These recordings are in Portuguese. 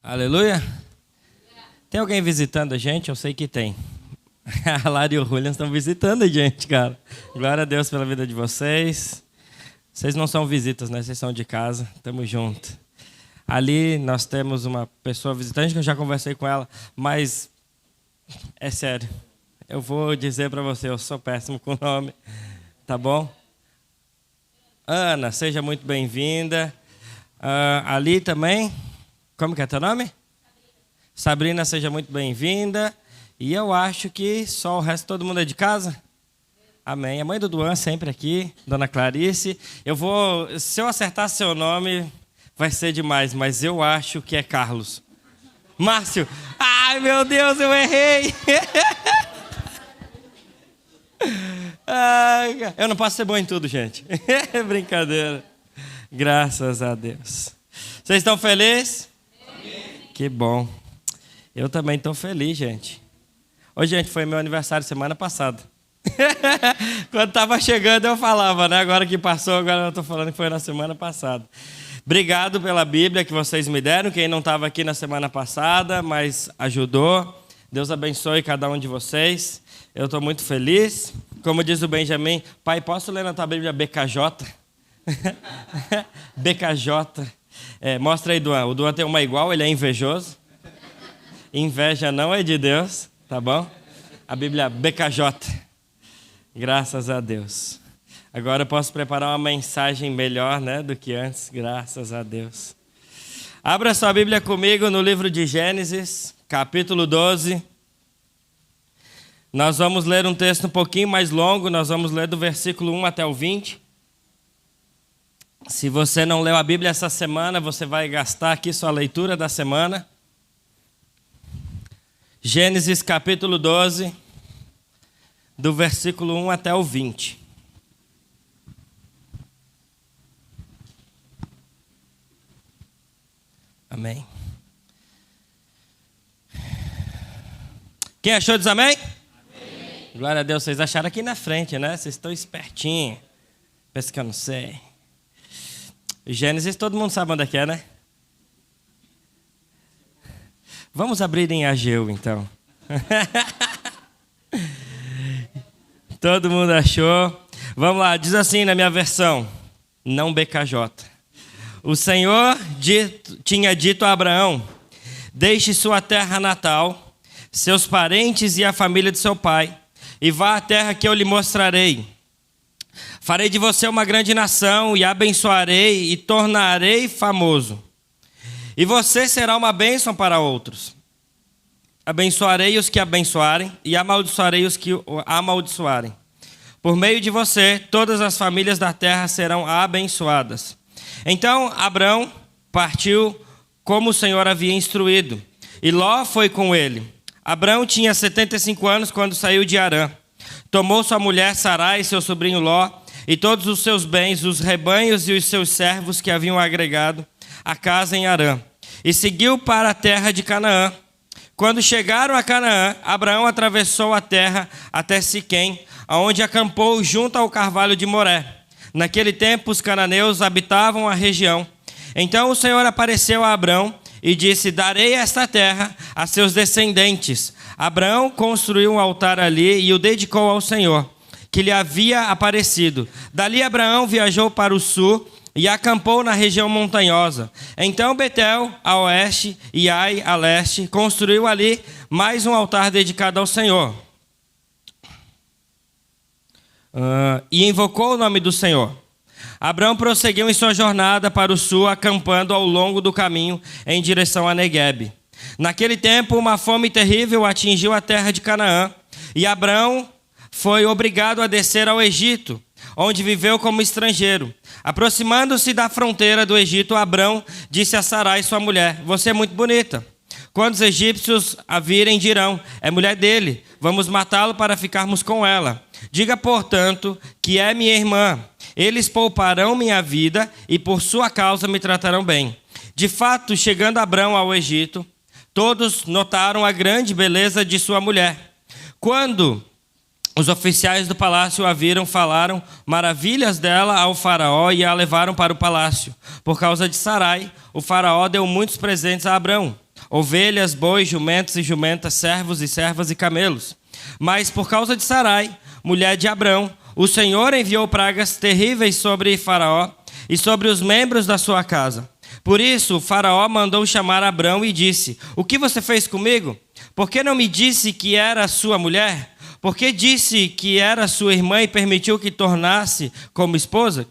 Aleluia. Tem alguém visitando a gente? Eu sei que tem. A Lara e o Julian estão visitando a gente, cara. Glória a Deus pela vida de vocês. Vocês não são visitas, né? Vocês são de casa. Tamo junto. Ali nós temos uma pessoa visitante que eu já conversei com ela, mas é sério. Eu vou dizer para você, eu sou péssimo com o nome, tá bom? Ana, seja muito bem-vinda. Ali também, como que é teu nome? Sabrina, seja muito bem-vinda. E eu acho que só o resto, todo mundo é de casa? Amém. A mãe do Duan sempre aqui, Dona Clarice. Se eu acertar seu nome, vai ser demais, mas eu acho que é Carlos. Márcio. Ai, meu Deus, eu errei. Ai, eu não posso ser bom em tudo, gente. É brincadeira. Graças a Deus. Vocês estão felizes? Amém. Que bom. Eu também estou feliz, gente. Hoje, gente, foi meu aniversário semana passada. Quando estava chegando eu falava, né? Agora que passou, agora eu estou falando que foi na semana passada. Obrigado pela Bíblia que vocês me deram. Quem não estava aqui na semana passada, mas ajudou. Deus abençoe cada um de vocês. Eu estou muito feliz. Como diz o Benjamin, pai, posso ler na tua Bíblia BKJ? BKJ. Mostra aí, Duan. O Duan tem uma igual, ele é invejoso. Inveja não é de Deus, tá bom? A Bíblia BKJ. Graças a Deus. Agora eu posso preparar uma mensagem melhor, né, do que antes. Graças a Deus. Abra sua Bíblia comigo no livro de Gênesis, capítulo 12. Nós vamos ler um texto um pouquinho mais longo. Nós vamos ler do versículo 1 até o 20. Se você não leu a Bíblia essa semana, você vai gastar aqui sua leitura da semana. Gênesis capítulo 12, do versículo 1 até o 20. Amém. Quem achou diz amém? Amém. Glória a Deus, vocês acharam aqui na frente, né? Vocês estão espertinhos. Pensa que eu não sei. Gênesis, todo mundo sabe onde é que é, né? Vamos abrir em Ageu, então. Todo mundo achou? Vamos lá, diz assim na minha versão, não BKJ. O Senhor tinha dito a Abraão, deixe sua terra natal, seus parentes e a família de seu pai, e vá à terra que eu lhe mostrarei. Farei de você uma grande nação e abençoarei e tornarei famoso. E você será uma bênção para outros. Abençoarei os que abençoarem e amaldiçoarei os que amaldiçoarem. Por meio de você, todas as famílias da terra serão abençoadas. Então Abrão partiu como o Senhor havia instruído, e Ló foi com ele. Abrão tinha 75 anos quando saiu de Harã. Tomou sua mulher Sarai e seu sobrinho Ló, e todos os seus bens, os rebanhos e os seus servos que haviam agregado a casa em Harã, e seguiu para a terra de Canaã. Quando chegaram a Canaã, Abraão atravessou a terra até Siquém, aonde acampou junto ao carvalho de Moré. Naquele tempo, os cananeus habitavam a região. Então o Senhor apareceu a Abraão e disse, darei esta terra a seus descendentes. Abraão construiu um altar ali e o dedicou ao Senhor, que lhe havia aparecido. Dali Abraão viajou para o sul e acampou na região montanhosa. Então Betel, a oeste, e Ai, a leste, construiu ali mais um altar dedicado ao Senhor. E invocou o nome do Senhor. Abraão prosseguiu em sua jornada para o sul, acampando ao longo do caminho em direção a Neguebe. Naquele tempo, uma fome terrível atingiu a terra de Canaã, e Abraão foi obrigado a descer ao Egito, onde viveu como estrangeiro. Aproximando-se da fronteira do Egito, Abrão disse a Sarai, sua mulher, você é muito bonita. Quando os egípcios a virem, dirão, é mulher dele, vamos matá-lo para ficarmos com ela. Diga, portanto, que é minha irmã. Eles pouparão minha vida e por sua causa me tratarão bem. De fato, chegando Abrão ao Egito, todos notaram a grande beleza de sua mulher. Quando os oficiais do palácio a viram, falaram maravilhas dela ao faraó e a levaram para o palácio. Por causa de Sarai, o faraó deu muitos presentes a Abrão. ovelhas, bois, jumentos e jumentas, servos e servas e camelos. Mas por causa de Sarai, mulher de Abrão, o Senhor enviou pragas terríveis sobre Faraó e sobre os membros da sua casa. Por isso, o Faraó mandou chamar Abrão e disse: o que você fez comigo? Por que não me disse que era sua mulher? Por que disse que era sua irmã e permitiu que tomasse como esposa?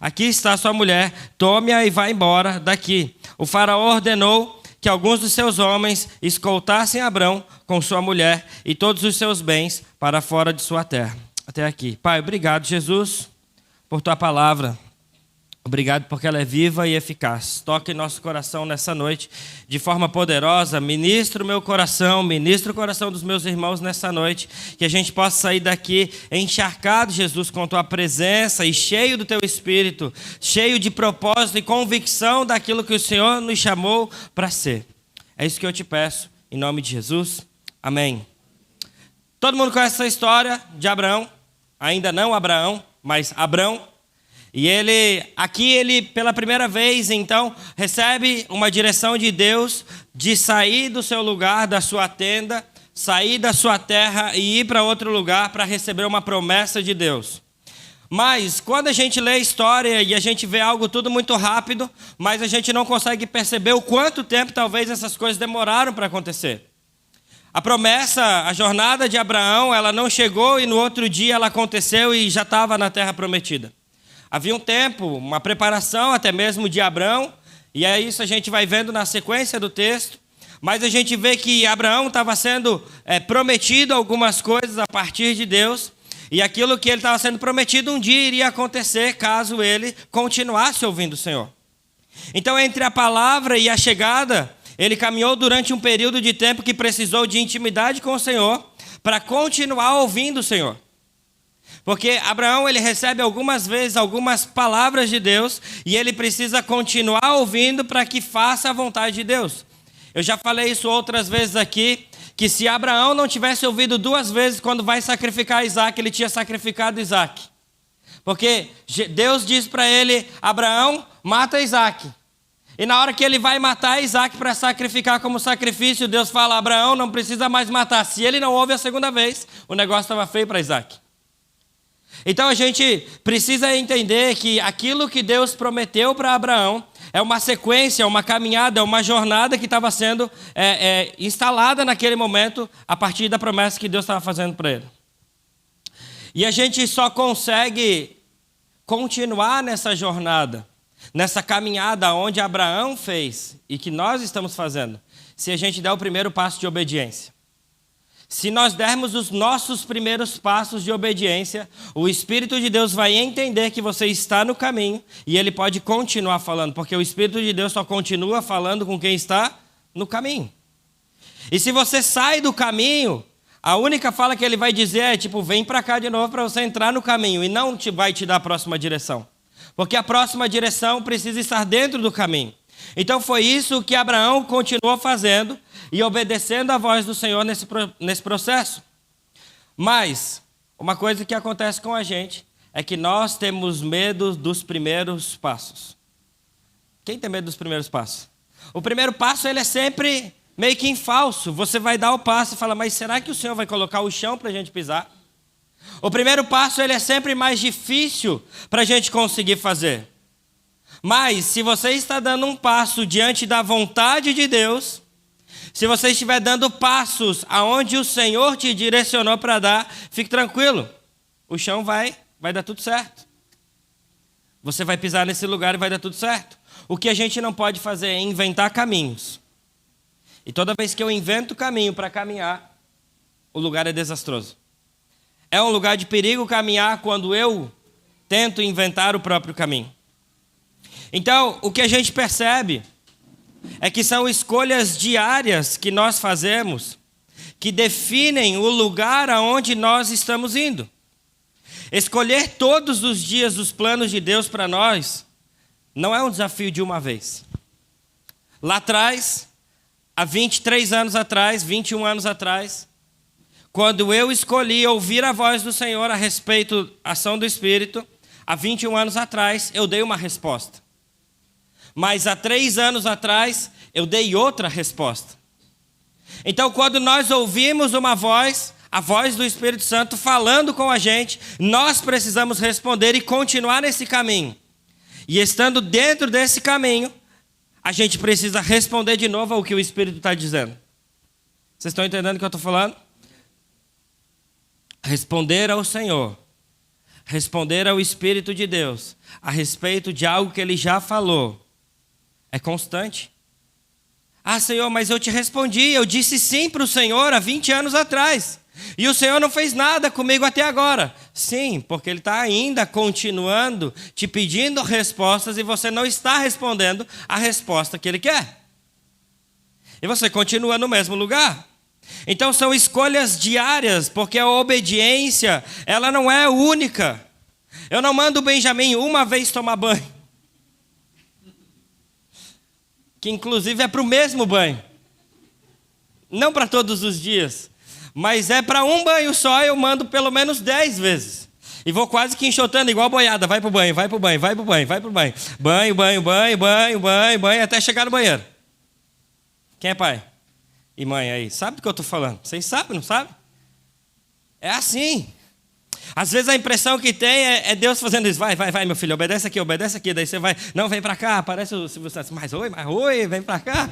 Aqui está sua mulher, tome-a e vá embora daqui. O Faraó ordenou que alguns dos seus homens escoltassem Abrão com sua mulher e todos os seus bens para fora de sua terra. Até aqui. Pai, obrigado, Jesus, por tua palavra. Obrigado porque ela é viva e eficaz. Toque em nosso coração nessa noite de forma poderosa. Ministra o meu coração, ministra o coração dos meus irmãos nessa noite. Que a gente possa sair daqui encharcado, Jesus, com tua presença e cheio do teu Espírito, cheio de propósito e convicção daquilo que o Senhor nos chamou para ser. É isso que eu te peço, em nome de Jesus. Amém. Todo mundo conhece essa história de Abraão. Ainda não Abraão, mas Abrão. E ele pela primeira vez, então, recebe uma direção de Deus de sair do seu lugar, da sua tenda, sair da sua terra e ir para outro lugar para receber uma promessa de Deus. Mas, quando a gente lê a história e a gente vê algo tudo muito rápido, mas a gente não consegue perceber o quanto tempo talvez essas coisas demoraram para acontecer. A promessa, a jornada de Abraão, ela não chegou e no outro dia ela aconteceu e já estava na terra prometida. Havia um tempo, uma preparação até mesmo de Abrão, e é isso a gente vai vendo na sequência do texto, mas a gente vê que Abraão estava sendo prometido algumas coisas a partir de Deus, e aquilo que ele estava sendo prometido um dia iria acontecer caso ele continuasse ouvindo o Senhor. Então, entre a palavra e a chegada, ele caminhou durante um período de tempo que precisou de intimidade com o Senhor para continuar ouvindo o Senhor. Porque Abraão, ele recebe algumas vezes algumas palavras de Deus e ele precisa continuar ouvindo para que faça a vontade de Deus. Eu já falei isso outras vezes aqui, que se Abraão não tivesse ouvido 2 vezes quando vai sacrificar Isaac, ele tinha sacrificado Isaac. Porque Deus diz para ele: Abraão, mata Isaac. E na hora que ele vai matar Isaac para sacrificar como sacrifício, Deus fala: Abraão, não precisa mais matar. Se ele não ouve a segunda vez, o negócio estava feio para Isaac. Então a gente precisa entender que aquilo que Deus prometeu para Abraão é uma sequência, uma caminhada, uma jornada que estava sendo instalada naquele momento a partir da promessa que Deus estava fazendo para ele. E a gente só consegue continuar nessa jornada, nessa caminhada onde Abraão fez e que nós estamos fazendo, se a gente der o primeiro passo de obediência. Se nós dermos os nossos primeiros passos de obediência, o Espírito de Deus vai entender que você está no caminho e ele pode continuar falando, porque o Espírito de Deus só continua falando com quem está no caminho. E se você sai do caminho, a única fala que ele vai dizer é tipo: vem para cá de novo para você entrar no caminho, e não vai te dar a próxima direção. Porque a próxima direção precisa estar dentro do caminho. Então foi isso que Abraão continuou fazendo e obedecendo a voz do Senhor nesse processo. Mas uma coisa que acontece com a gente é que nós temos medo dos primeiros passos. Quem tem medo dos primeiros passos? O primeiro passo, ele é sempre meio que em falso. Você vai dar o passo e fala: mas será que o Senhor vai colocar o chão para a gente pisar? O primeiro passo, ele é sempre mais difícil para a gente conseguir fazer. Mas se você está dando um passo diante da vontade de Deus, se você estiver dando passos aonde o Senhor te direcionou para dar, fique tranquilo, o chão vai dar tudo certo. Você vai pisar nesse lugar e vai dar tudo certo. O que a gente não pode fazer é inventar caminhos. E toda vez que eu invento caminho para caminhar, o lugar é desastroso. É um lugar de perigo caminhar quando eu tento inventar o próprio caminho. Então, o que a gente percebe é que são escolhas diárias que nós fazemos que definem o lugar aonde nós estamos indo. Escolher todos os dias os planos de Deus para nós não é um desafio de uma vez. Lá atrás, há 23 anos atrás, 21 anos atrás, quando eu escolhi ouvir a voz do Senhor a respeito da ação do Espírito, há 21 anos atrás, eu dei uma resposta. Mas há 3 anos atrás, eu dei outra resposta. Então, quando nós ouvimos uma voz, a voz do Espírito Santo falando com a gente, nós precisamos responder e continuar nesse caminho. E estando dentro desse caminho, a gente precisa responder de novo ao que o Espírito está dizendo. Vocês estão entendendo o que eu estou falando? Responder ao Senhor, responder ao Espírito de Deus a respeito de algo que Ele já falou, é constante. Ah, Senhor, mas eu te respondi, eu disse sim para o Senhor há 20 anos atrás. E o Senhor não fez nada comigo até agora. Sim, porque Ele está ainda continuando te pedindo respostas e você não está respondendo a resposta que Ele quer. E você continua no mesmo lugar. Então são escolhas diárias, porque a obediência, ela não é única. Eu não mando o Benjamin uma vez tomar banho. Que inclusive é para o mesmo banho. Não para todos os dias. Mas é para um banho só, eu mando pelo menos 10 vezes. E vou quase que enxotando igual boiada. Vai pro banho, vai pro banho, vai pro banho, vai pro banho. Banho, banho, banho, banho, banho, banho, até chegar no banheiro. Quem é pai e mãe aí? Sabe do que eu estou falando? Vocês sabem, não sabem? É assim. Às vezes a impressão que tem é Deus fazendo isso. Vai, vai, vai, meu filho, obedece aqui. Daí você vai, não, vem para cá. Parece o Silvio Santos. Mas oi, vem para cá.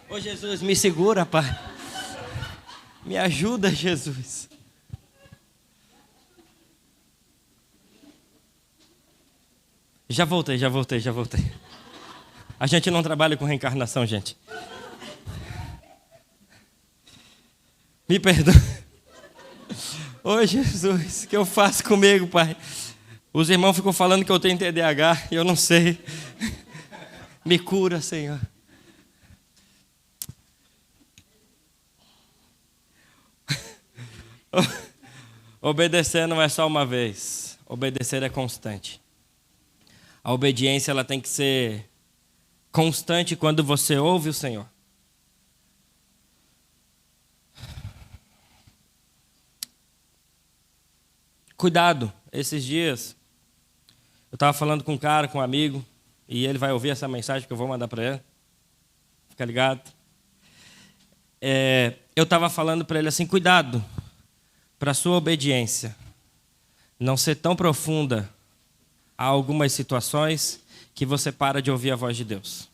Ô Jesus, me segura, Pai. Me ajuda, Jesus. Já voltei. A gente não trabalha com reencarnação, gente. Me perdoa. Ô Jesus, o que eu faço comigo, Pai? Os irmãos ficam falando que eu tenho TDAH e eu não sei. Me cura, Senhor. Obedecer não é só uma vez. Obedecer é constante. A obediência ela tem que ser constante quando você ouve o Senhor. Cuidado, esses dias eu estava falando com um cara, com um amigo, e ele vai ouvir essa mensagem que eu vou mandar para ele. Fica ligado? Eu estava falando para ele assim, cuidado para a sua obediência não ser tão profunda a algumas situações que você para de ouvir a voz de Deus.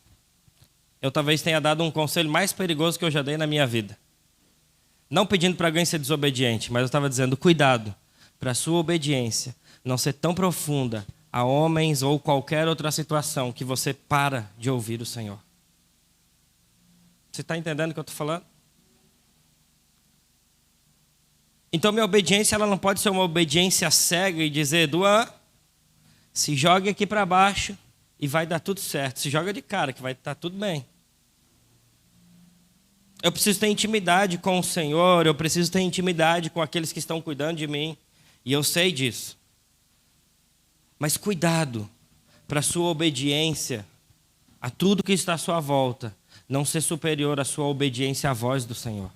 Eu talvez tenha dado um conselho mais perigoso que eu já dei na minha vida. Não pedindo para alguém ser desobediente, mas eu estava dizendo, cuidado para a sua obediência não ser tão profunda a homens ou qualquer outra situação que você para de ouvir o Senhor. Você está entendendo o que eu estou falando? Então minha obediência ela não pode ser uma obediência cega e dizer, Duan, se jogue aqui para baixo e vai dar tudo certo. Se joga de cara que vai estar tudo bem. Eu preciso ter intimidade com o Senhor, eu preciso ter intimidade com aqueles que estão cuidando de mim. E eu sei disso. Mas cuidado para a sua obediência a tudo que está à sua volta não ser superior à sua obediência à voz do Senhor.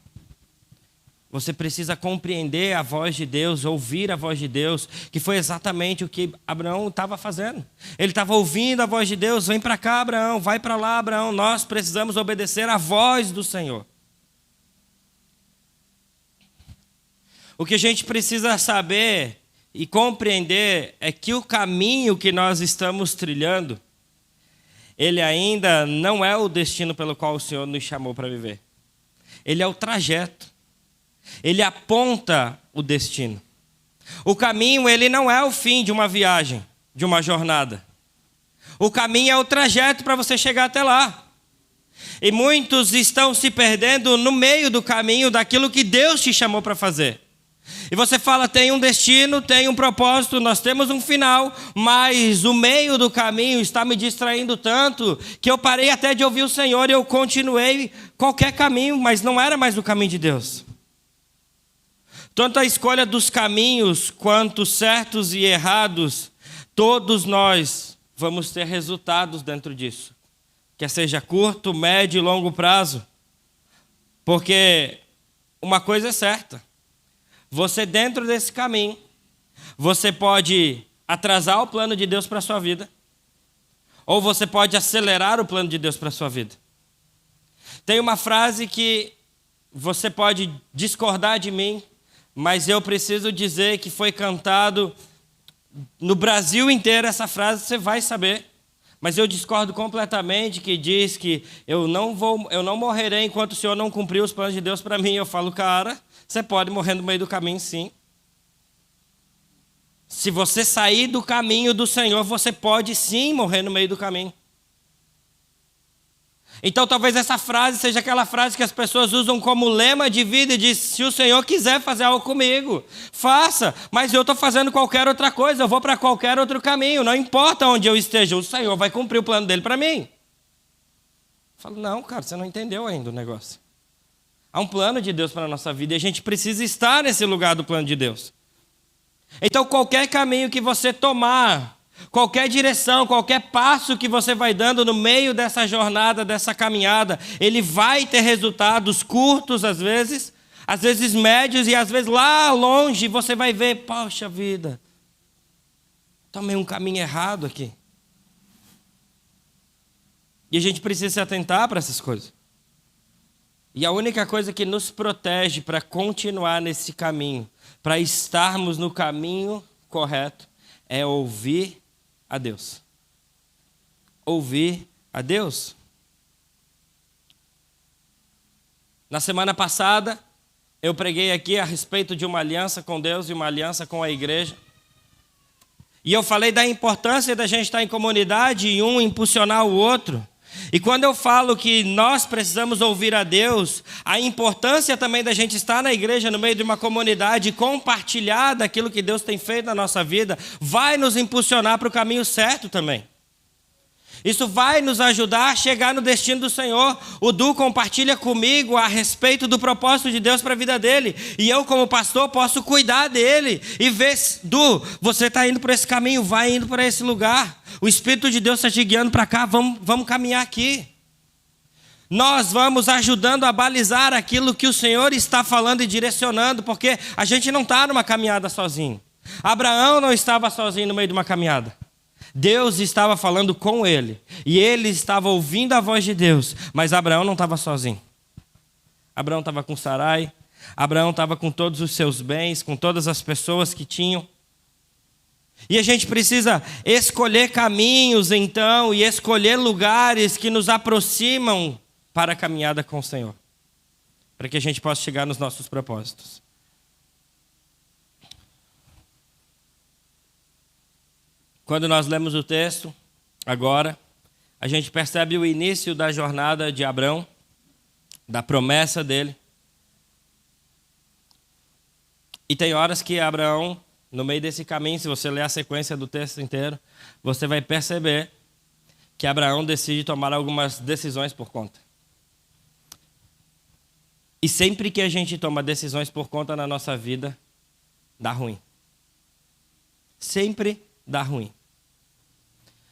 Você precisa compreender a voz de Deus, ouvir a voz de Deus, que foi exatamente o que Abraão estava fazendo. Ele estava ouvindo a voz de Deus, vem para cá, Abraão, vai para lá, Abraão. Nós precisamos obedecer à voz do Senhor. O que a gente precisa saber e compreender é que o caminho que nós estamos trilhando, ele ainda não é o destino pelo qual o Senhor nos chamou para viver. Ele é o trajeto. Ele aponta o destino. O caminho, ele não é o fim de uma viagem, de uma jornada. O caminho é o trajeto para você chegar até lá. E muitos estão se perdendo no meio do caminho daquilo que Deus te chamou para fazer. E você fala, tem um destino, tem um propósito, nós temos um final, mas o meio do caminho está me distraindo tanto que eu parei até de ouvir o Senhor e eu continuei qualquer caminho, mas não era mais o caminho de Deus. Tanto a escolha dos caminhos quanto certos e errados, todos nós vamos ter resultados dentro disso. Quer seja curto, médio e longo prazo. Porque uma coisa é certa. Você dentro desse caminho, você pode atrasar o plano de Deus para a sua vida. ou você pode acelerar o plano de Deus para a sua vida. Tem uma frase que você pode discordar de mim, mas eu preciso dizer que foi cantado no Brasil inteiro essa frase, você vai saber. Mas eu discordo completamente, que diz que eu não morrerei enquanto o Senhor não cumprir os planos de Deus para mim. Eu falo, cara, você pode morrer no meio do caminho, sim. Se você sair do caminho do Senhor, você pode sim morrer no meio do caminho. Então talvez essa frase seja aquela frase que as pessoas usam como lema de vida e diz: se o Senhor quiser fazer algo comigo, faça, mas eu estou fazendo qualquer outra coisa, eu vou para qualquer outro caminho, não importa onde eu esteja, o Senhor vai cumprir o plano dele para mim. Eu falo, não, cara, você não entendeu ainda o negócio. Há um plano de Deus para a nossa vida e a gente precisa estar nesse lugar do plano de Deus. Então qualquer caminho que você tomar, qualquer direção, qualquer passo que você vai dando no meio dessa jornada, dessa caminhada, ele vai ter resultados curtos às vezes médios e às vezes lá longe você vai ver, poxa vida, tomei um caminho errado aqui. E a gente precisa se atentar para essas coisas. E a única coisa que nos protege para continuar nesse caminho, para estarmos no caminho correto, é ouvir a Deus. Ouvir a Deus. Na semana passada, eu preguei aqui a respeito de uma aliança com Deus e uma aliança com a igreja. E eu falei da importância da gente estar em comunidade e um impulsionar o outro. E quando eu falo que nós precisamos ouvir a Deus, a importância também da gente estar na igreja, no meio de uma comunidade, compartilhar daquilo que Deus tem feito na nossa vida, vai nos impulsionar para o caminho certo também. Isso vai nos ajudar a chegar no destino do Senhor. O Du compartilha comigo a respeito do propósito de Deus para a vida dele. E eu, como pastor, posso cuidar dele e ver, Du, você está indo por esse caminho, vai indo para esse lugar. O Espírito de Deus está te guiando para cá, vamos caminhar aqui. Nós vamos ajudando a balizar aquilo que o Senhor está falando e direcionando, porque a gente não está numa caminhada sozinho. Abraão não estava sozinho no meio de uma caminhada. Deus estava falando com ele, e ele estava ouvindo a voz de Deus, mas Abraão não estava sozinho. Abraão estava com Sarai, Abraão estava com todos os seus bens, com todas as pessoas que tinham. E a gente precisa escolher caminhos, então, e escolher lugares que nos aproximam para a caminhada com o Senhor, para que a gente possa chegar nos nossos propósitos. Quando nós lemos o texto, agora, a gente percebe o início da jornada de Abrão, da promessa dele. E tem horas que Abraão, no meio desse caminho, se você ler a sequência do texto inteiro, você vai perceber que Abraão decide tomar algumas decisões por conta. E sempre que a gente toma decisões por conta na nossa vida, dá ruim. Sempre dá ruim.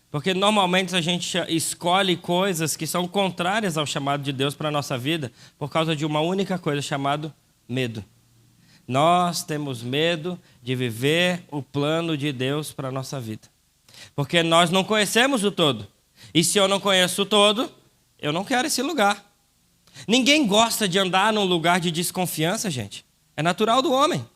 Porque normalmente a gente escolhe coisas que são contrárias ao chamado de Deus para a nossa vida por causa de uma única coisa, chamada medo. Nós temos medo de viver o plano de Deus para a nossa vida. Porque nós não conhecemos o todo. E se eu não conheço o todo, eu não quero esse lugar. Ninguém gosta de andar num lugar de desconfiança, gente. É natural do homem.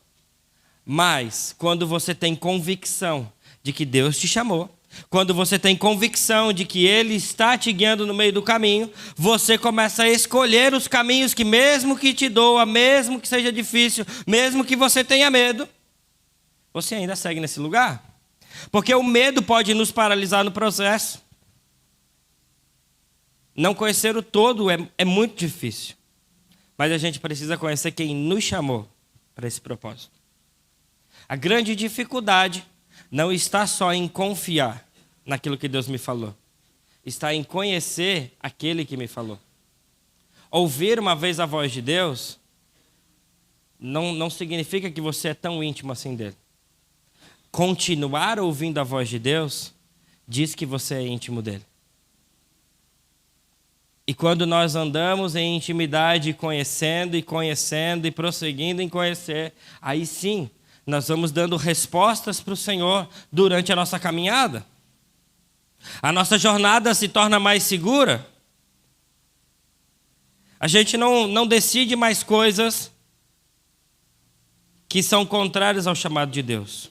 Mas quando você tem convicção de que Deus te chamou, quando você tem convicção de que Ele está te guiando no meio do caminho, você começa a escolher os caminhos que, mesmo que te doa, mesmo que seja difícil, mesmo que você tenha medo, você ainda segue nesse lugar. Porque o medo pode nos paralisar no processo. Não conhecer o todo é muito difícil. Mas a gente precisa conhecer quem nos chamou para esse propósito. A grande dificuldade não está só em confiar naquilo que Deus me falou. Está em conhecer aquele que me falou. Ouvir uma vez a voz de Deus não significa que você é tão íntimo assim dele. Continuar ouvindo a voz de Deus diz que você é íntimo dele. E quando nós andamos em intimidade, conhecendo e prosseguindo em conhecer, aí sim, nós vamos dando respostas para o Senhor durante a nossa caminhada. A nossa jornada se torna mais segura. A gente não decide mais coisas que são contrárias ao chamado de Deus.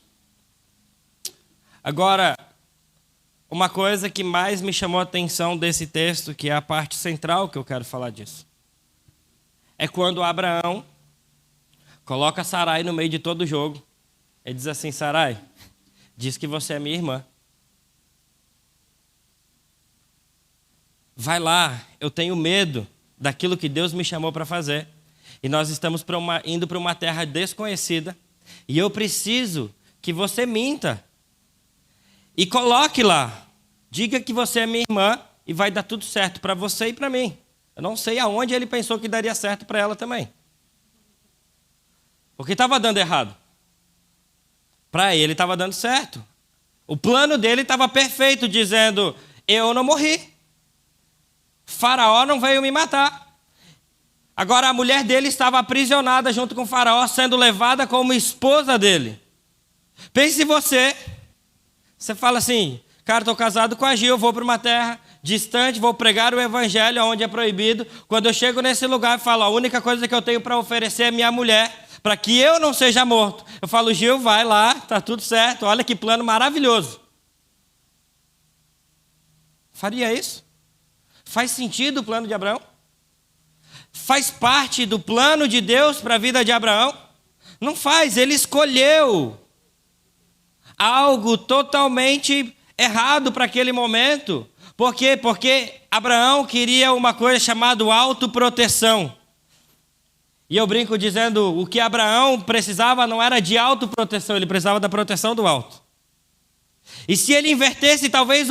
Agora, uma coisa que mais me chamou a atenção desse texto, que é a parte central que eu quero falar disso, é quando Abraão coloca Sarai no meio de todo o jogo. Ele diz assim: Sarai, diz que você é minha irmã. Vai lá, eu tenho medo daquilo que Deus me chamou para fazer. E nós estamos indo para uma terra desconhecida. E eu preciso que você minta. E coloque lá. Diga que você é minha irmã e vai dar tudo certo para você e para mim. Eu não sei aonde ele pensou que daria certo para ela também. Porque estava dando errado. Para ele estava dando certo. O plano dele estava perfeito, dizendo: eu não morri. Faraó não veio me matar. Agora a mulher dele estava aprisionada junto com Faraó, sendo levada como esposa dele. Pense você fala assim: cara, estou casado com a Gil, vou para uma terra distante, vou pregar o evangelho onde é proibido. Quando eu chego nesse lugar, eu falo: a única coisa que eu tenho para oferecer é minha mulher, para que eu não seja morto. Eu falo: Gil, vai lá, está tudo certo, olha que plano maravilhoso. Faria isso? Faz sentido o plano de Abraão? Faz parte do plano de Deus para a vida de Abraão? Não faz, ele escolheu algo totalmente errado para aquele momento. Por quê? Porque Abraão queria uma coisa chamada autoproteção. E eu brinco dizendo, o que Abraão precisava não era de autoproteção, ele precisava da proteção do alto. E se ele invertesse talvez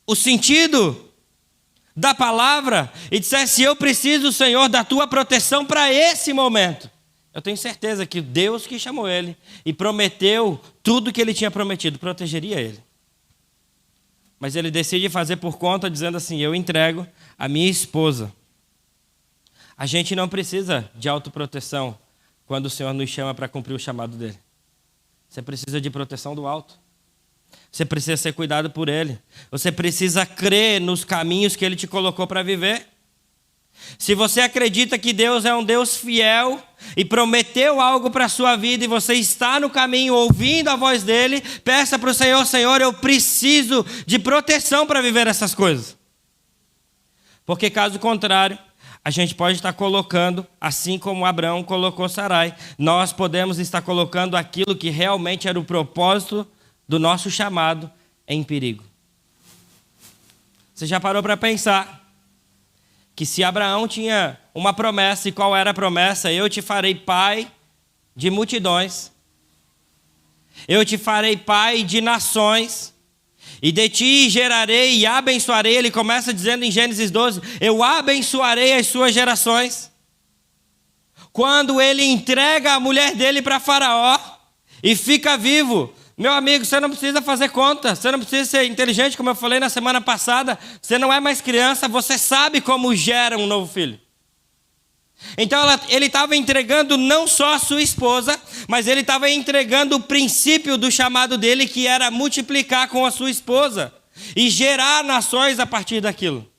o sentido da palavra e dissesse: eu preciso, Senhor, da tua proteção para esse momento, eu tenho certeza que Deus que chamou ele e prometeu tudo que ele tinha prometido, protegeria ele. Mas ele decide fazer por conta, dizendo assim: eu entrego a minha esposa. A gente não precisa de autoproteção quando o Senhor nos chama para cumprir o chamado dele. Você precisa de proteção do alto. Você precisa ser cuidado por ele. Você precisa crer nos caminhos que ele te colocou para viver. Se você acredita que Deus é um Deus fiel e prometeu algo para a sua vida e você está no caminho ouvindo a voz dele, peça para o Senhor: Senhor, eu preciso de proteção para viver essas coisas. Porque caso contrário, a gente pode estar colocando, assim como Abraão colocou Sarai, nós podemos estar colocando aquilo que realmente era o propósito do nosso chamado em perigo. Você já parou para pensar que se Abraão tinha uma promessa, e qual era a promessa? Eu te farei pai de multidões, eu te farei pai de nações, e de ti gerarei e abençoarei. Ele começa dizendo em Gênesis 12: eu abençoarei as suas gerações. Quando ele entrega a mulher dele para Faraó e fica vivo, meu amigo, você não precisa fazer conta, você não precisa ser inteligente, como eu falei na semana passada. Você não é mais criança, você sabe como gera um novo filho. Então ele estava entregando não só a sua esposa, mas ele estava entregando o princípio do chamado dele, que era multiplicar com a sua esposa e gerar nações a partir daquilo,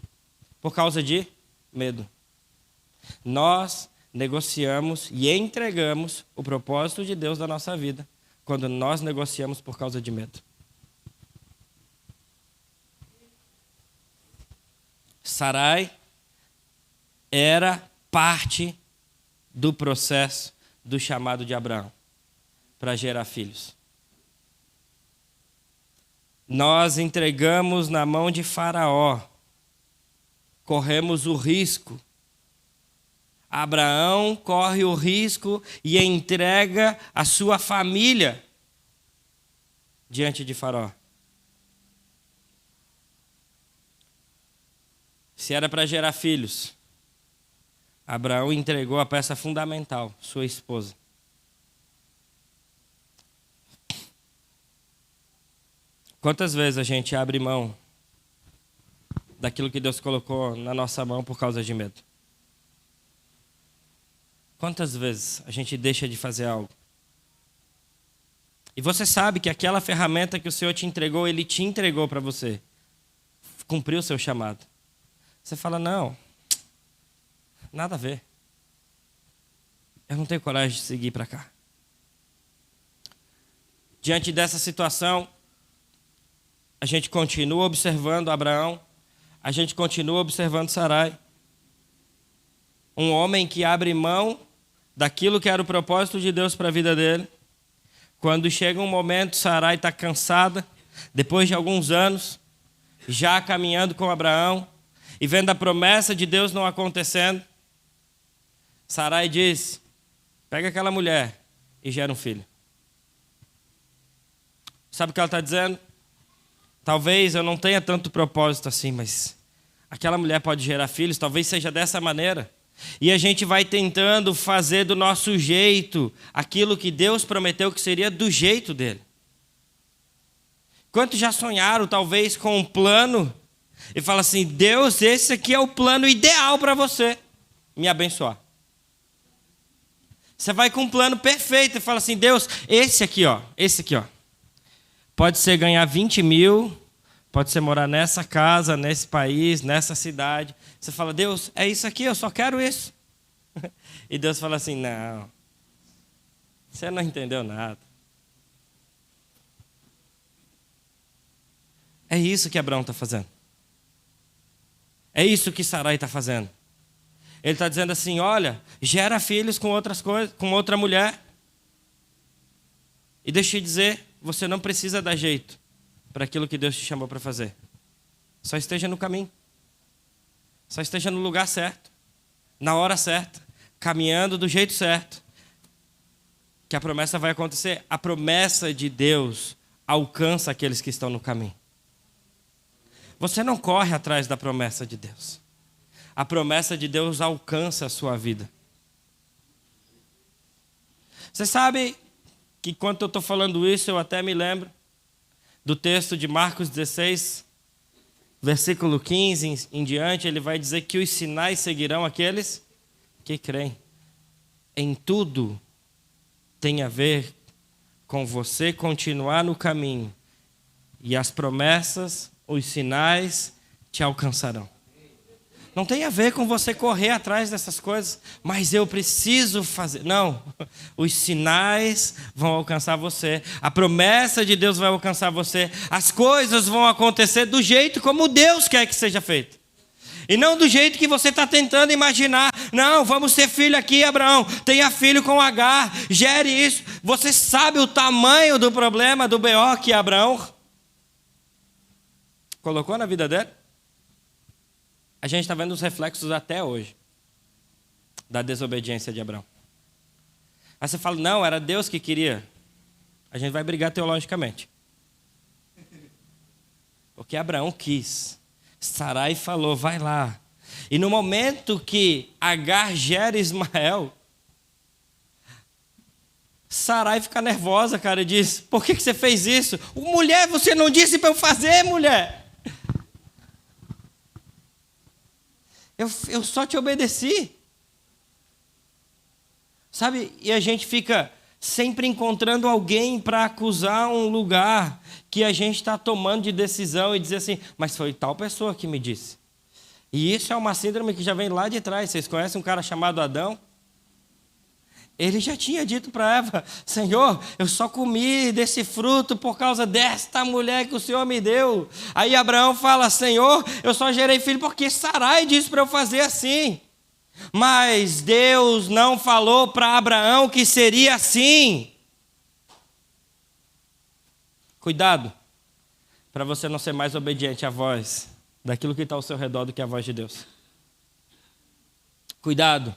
por causa de medo. Nós negociamos e entregamos o propósito de Deus da nossa vida quando nós negociamos por causa de medo. Sarai era parte do processo do chamado de Abraão para gerar filhos. Nós entregamos na mão de Faraó, corremos o risco. Abraão corre o risco e entrega a sua família diante de Faraó. Se era para gerar filhos, Abraão entregou a peça fundamental, sua esposa. Quantas vezes a gente abre mão daquilo que Deus colocou na nossa mão por causa de medo? Quantas vezes a gente deixa de fazer algo? E você sabe que aquela ferramenta que o Senhor te entregou, Ele te entregou para você. cumprir o seu chamado. Você fala, não, nada a ver. Eu não tenho coragem de seguir para cá. Diante dessa situação, a gente continua observando Abraão, a gente continua observando Sarai. Um homem que abre mão daquilo que era o propósito de Deus para a vida dele. Quando chega um momento, Sarai está cansada, depois de alguns anos, já caminhando com Abraão, e vendo a promessa de Deus não acontecendo, Sarai diz, pega aquela mulher e gera um filho. Sabe o que ela está dizendo? Talvez eu não tenha tanto propósito assim, mas aquela mulher pode gerar filhos, talvez seja dessa maneira. E a gente vai tentando fazer do nosso jeito aquilo que Deus prometeu que seria do jeito dele. Quantos já sonharam talvez com um plano e falam assim, Deus, esse aqui é o plano ideal para você me abençoar. Você vai com um plano perfeito e fala assim, Deus, esse aqui ó, pode ser ganhar 20 mil, pode ser morar nessa casa, nesse país, nessa cidade. Você fala, Deus, é isso aqui, eu só quero isso. E Deus fala assim, não, você não entendeu nada. É isso que Abraão está fazendo. É isso que Sarai está fazendo. Ele está dizendo assim, olha, gera filhos com outras coisas, com outra mulher. E deixa eu te dizer, você não precisa dar jeito para aquilo que Deus te chamou para fazer. Só esteja no caminho. Só esteja no lugar certo, na hora certa, caminhando do jeito certo, que a promessa vai acontecer. A promessa de Deus alcança aqueles que estão no caminho. Você não corre atrás da promessa de Deus. A promessa de Deus alcança a sua vida. Você sabe que quando eu estou falando isso, eu até me lembro do texto de Marcos 16, versículo 15 em diante, ele vai dizer que os sinais seguirão aqueles que creem. Em tudo tem a ver com você continuar no caminho e as promessas, os sinais te alcançarão. Não tem a ver com você correr atrás dessas coisas, mas eu preciso fazer. Não, os sinais vão alcançar você, a promessa de Deus vai alcançar você, as coisas vão acontecer do jeito como Deus quer que seja feito. E não do jeito que você está tentando imaginar. Não, vamos ter filho aqui, Abraão, tenha filho com Agar, gere isso. Você sabe o tamanho do problema do BO que Abraão colocou na vida dele? A gente está vendo os reflexos até hoje da desobediência de Abraão. Aí você fala, não, era Deus que queria. A gente vai brigar teologicamente. Porque Abraão quis. Sarai falou, vai lá. E no momento que Agar gera Ismael, Sarai fica nervosa, cara, e diz, por que você fez isso? Mulher, você não disse para eu fazer, mulher. Eu só te obedeci. Sabe? E a gente fica sempre encontrando alguém para acusar um lugar que a gente está tomando de decisão e dizer assim, mas foi tal pessoa que me disse. E isso é uma síndrome que já vem lá de trás. Vocês conhecem um cara chamado Adão? Ele já tinha dito para Eva, Senhor, eu só comi desse fruto por causa desta mulher que o Senhor me deu. Aí Abraão fala, Senhor, eu só gerei filho porque Sarai disse para eu fazer assim. Mas Deus não falou para Abraão que seria assim. Cuidado, para você não ser mais obediente à voz daquilo que está ao seu redor do que a voz de Deus. Cuidado,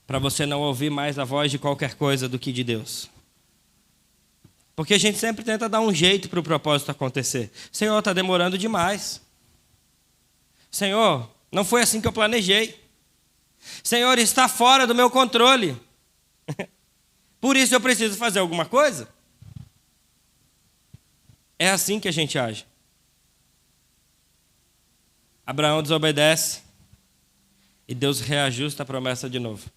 para você não ouvir mais a voz de qualquer coisa do que de Deus. Porque a gente sempre tenta dar um jeito para o propósito acontecer. Senhor, está demorando demais. Senhor, não foi assim que eu planejei. Senhor, está fora do meu controle. Por isso eu preciso fazer alguma coisa. É assim que a gente age. Abraão desobedece e Deus reajusta a promessa de novo.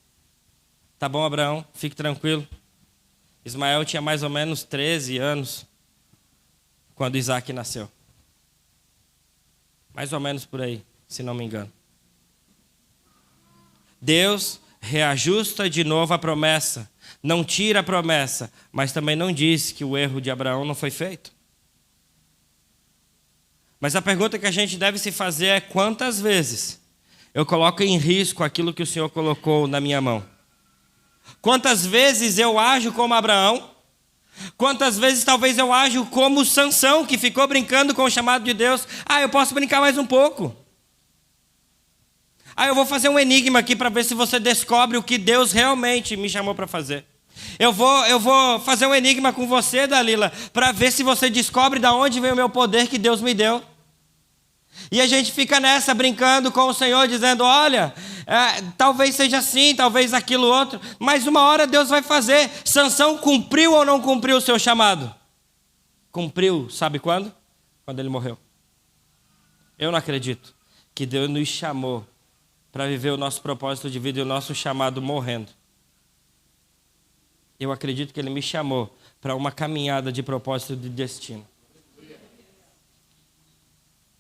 Tá bom, Abraão, fique tranquilo. Ismael tinha mais ou menos 13 anos quando Isaac nasceu. Mais ou menos por aí, se não me engano. Deus reajusta de novo a promessa. Não tira a promessa, mas também não diz que o erro de Abraão não foi feito. Mas a pergunta que a gente deve se fazer é: quantas vezes eu coloco em risco aquilo que o Senhor colocou na minha mão? Quantas vezes eu ajo como Abraão? Quantas vezes talvez eu ajo como Sansão, que ficou brincando com o chamado de Deus? Eu posso brincar mais um pouco. Eu vou fazer um enigma aqui para ver se você descobre o que Deus realmente me chamou para fazer. Eu vou fazer um enigma com você, Dalila, para ver se você descobre de onde vem o meu poder que Deus me deu. E a gente fica nessa, brincando com o Senhor, dizendo: olha, talvez seja assim, talvez aquilo outro, mas uma hora Deus vai fazer. Sansão cumpriu ou não cumpriu o seu chamado? Cumpriu, sabe quando? Quando ele morreu. Eu não acredito que Deus nos chamou para viver o nosso propósito de vida e o nosso chamado morrendo. Eu acredito que Ele me chamou para uma caminhada de propósito de destino.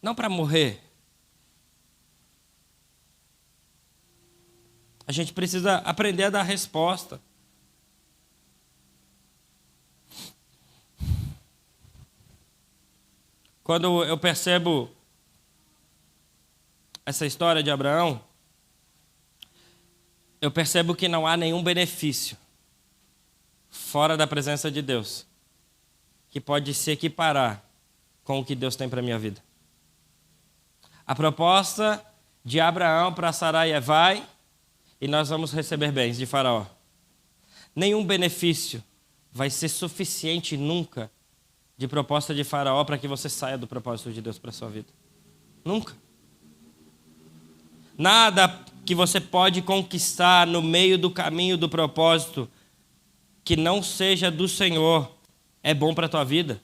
Não para morrer. A gente precisa aprender a dar resposta. Quando eu percebo essa história de Abraão, eu percebo que não há nenhum benefício fora da presença de Deus que pode se equiparar com o que Deus tem para a minha vida. A proposta de Abraão para Sarai é: vai e nós vamos receber bens de Faraó. Nenhum benefício vai ser suficiente nunca de proposta de Faraó para que você saia do propósito de Deus para a sua vida. Nunca. Nada que você pode conquistar no meio do caminho do propósito que não seja do Senhor é bom para a tua vida.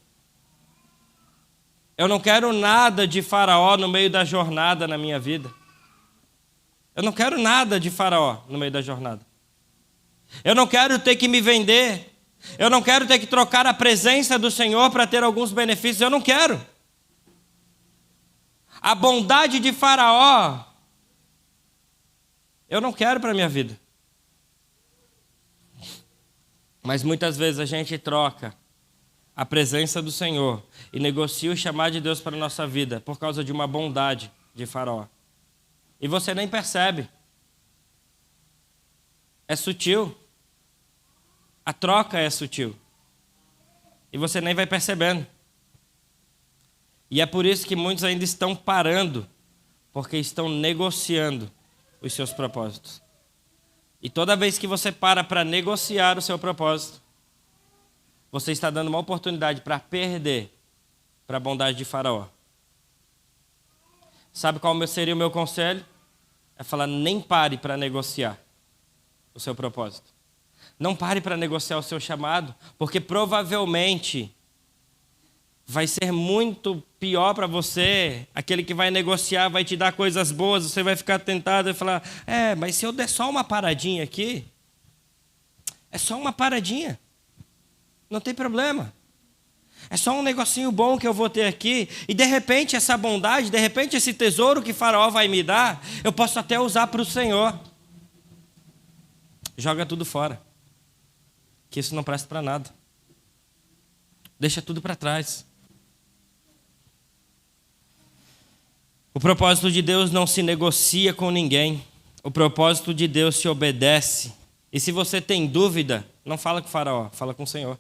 Eu não quero nada de Faraó no meio da jornada na minha vida. Eu não quero nada de Faraó no meio da jornada. Eu não quero ter que me vender. Eu não quero ter que trocar a presença do Senhor para ter alguns benefícios. Eu não quero. A bondade de Faraó eu não quero para a minha vida. Mas muitas vezes a gente troca a presença do Senhor e negocia o chamado de Deus para a nossa vida por causa de uma bondade de Faraó. E você nem percebe. É sutil. A troca é sutil. E você nem vai percebendo. E é por isso que muitos ainda estão parando, porque estão negociando os seus propósitos. E toda vez que você para negociar o seu propósito, você está dando uma oportunidade para perder para a bondade de Faraó. Sabe qual seria o meu conselho? É falar: nem pare para negociar o seu propósito. Não pare para negociar o seu chamado, porque provavelmente vai ser muito pior para você. Aquele que vai negociar vai te dar coisas boas, você vai ficar tentado e falar: mas se eu der só uma paradinha aqui, é só uma paradinha, não tem problema. É só um negocinho bom que eu vou ter aqui, e de repente essa bondade, de repente esse tesouro que Faraó vai me dar, eu posso até usar para o Senhor. Joga tudo fora, que isso não presta para nada. Deixa tudo para trás. O propósito de Deus não se negocia com ninguém. O propósito de Deus se obedece. E se você tem dúvida, não fala com o Faraó, fala com o Senhor.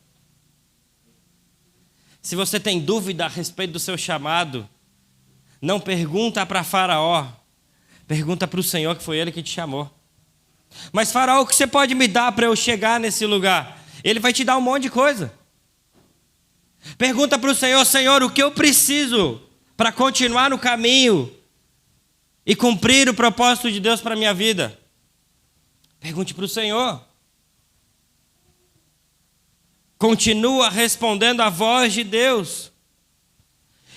Se você tem dúvida a respeito do seu chamado, não pergunta para Faraó, pergunta para o Senhor, que foi Ele que te chamou. Mas Faraó, o que você pode me dar para eu chegar nesse lugar? Ele vai te dar um monte de coisa. Pergunta para o Senhor: Senhor, o que eu preciso para continuar no caminho e cumprir o propósito de Deus para a minha vida? Pergunte para o Senhor. Continua respondendo à voz de Deus.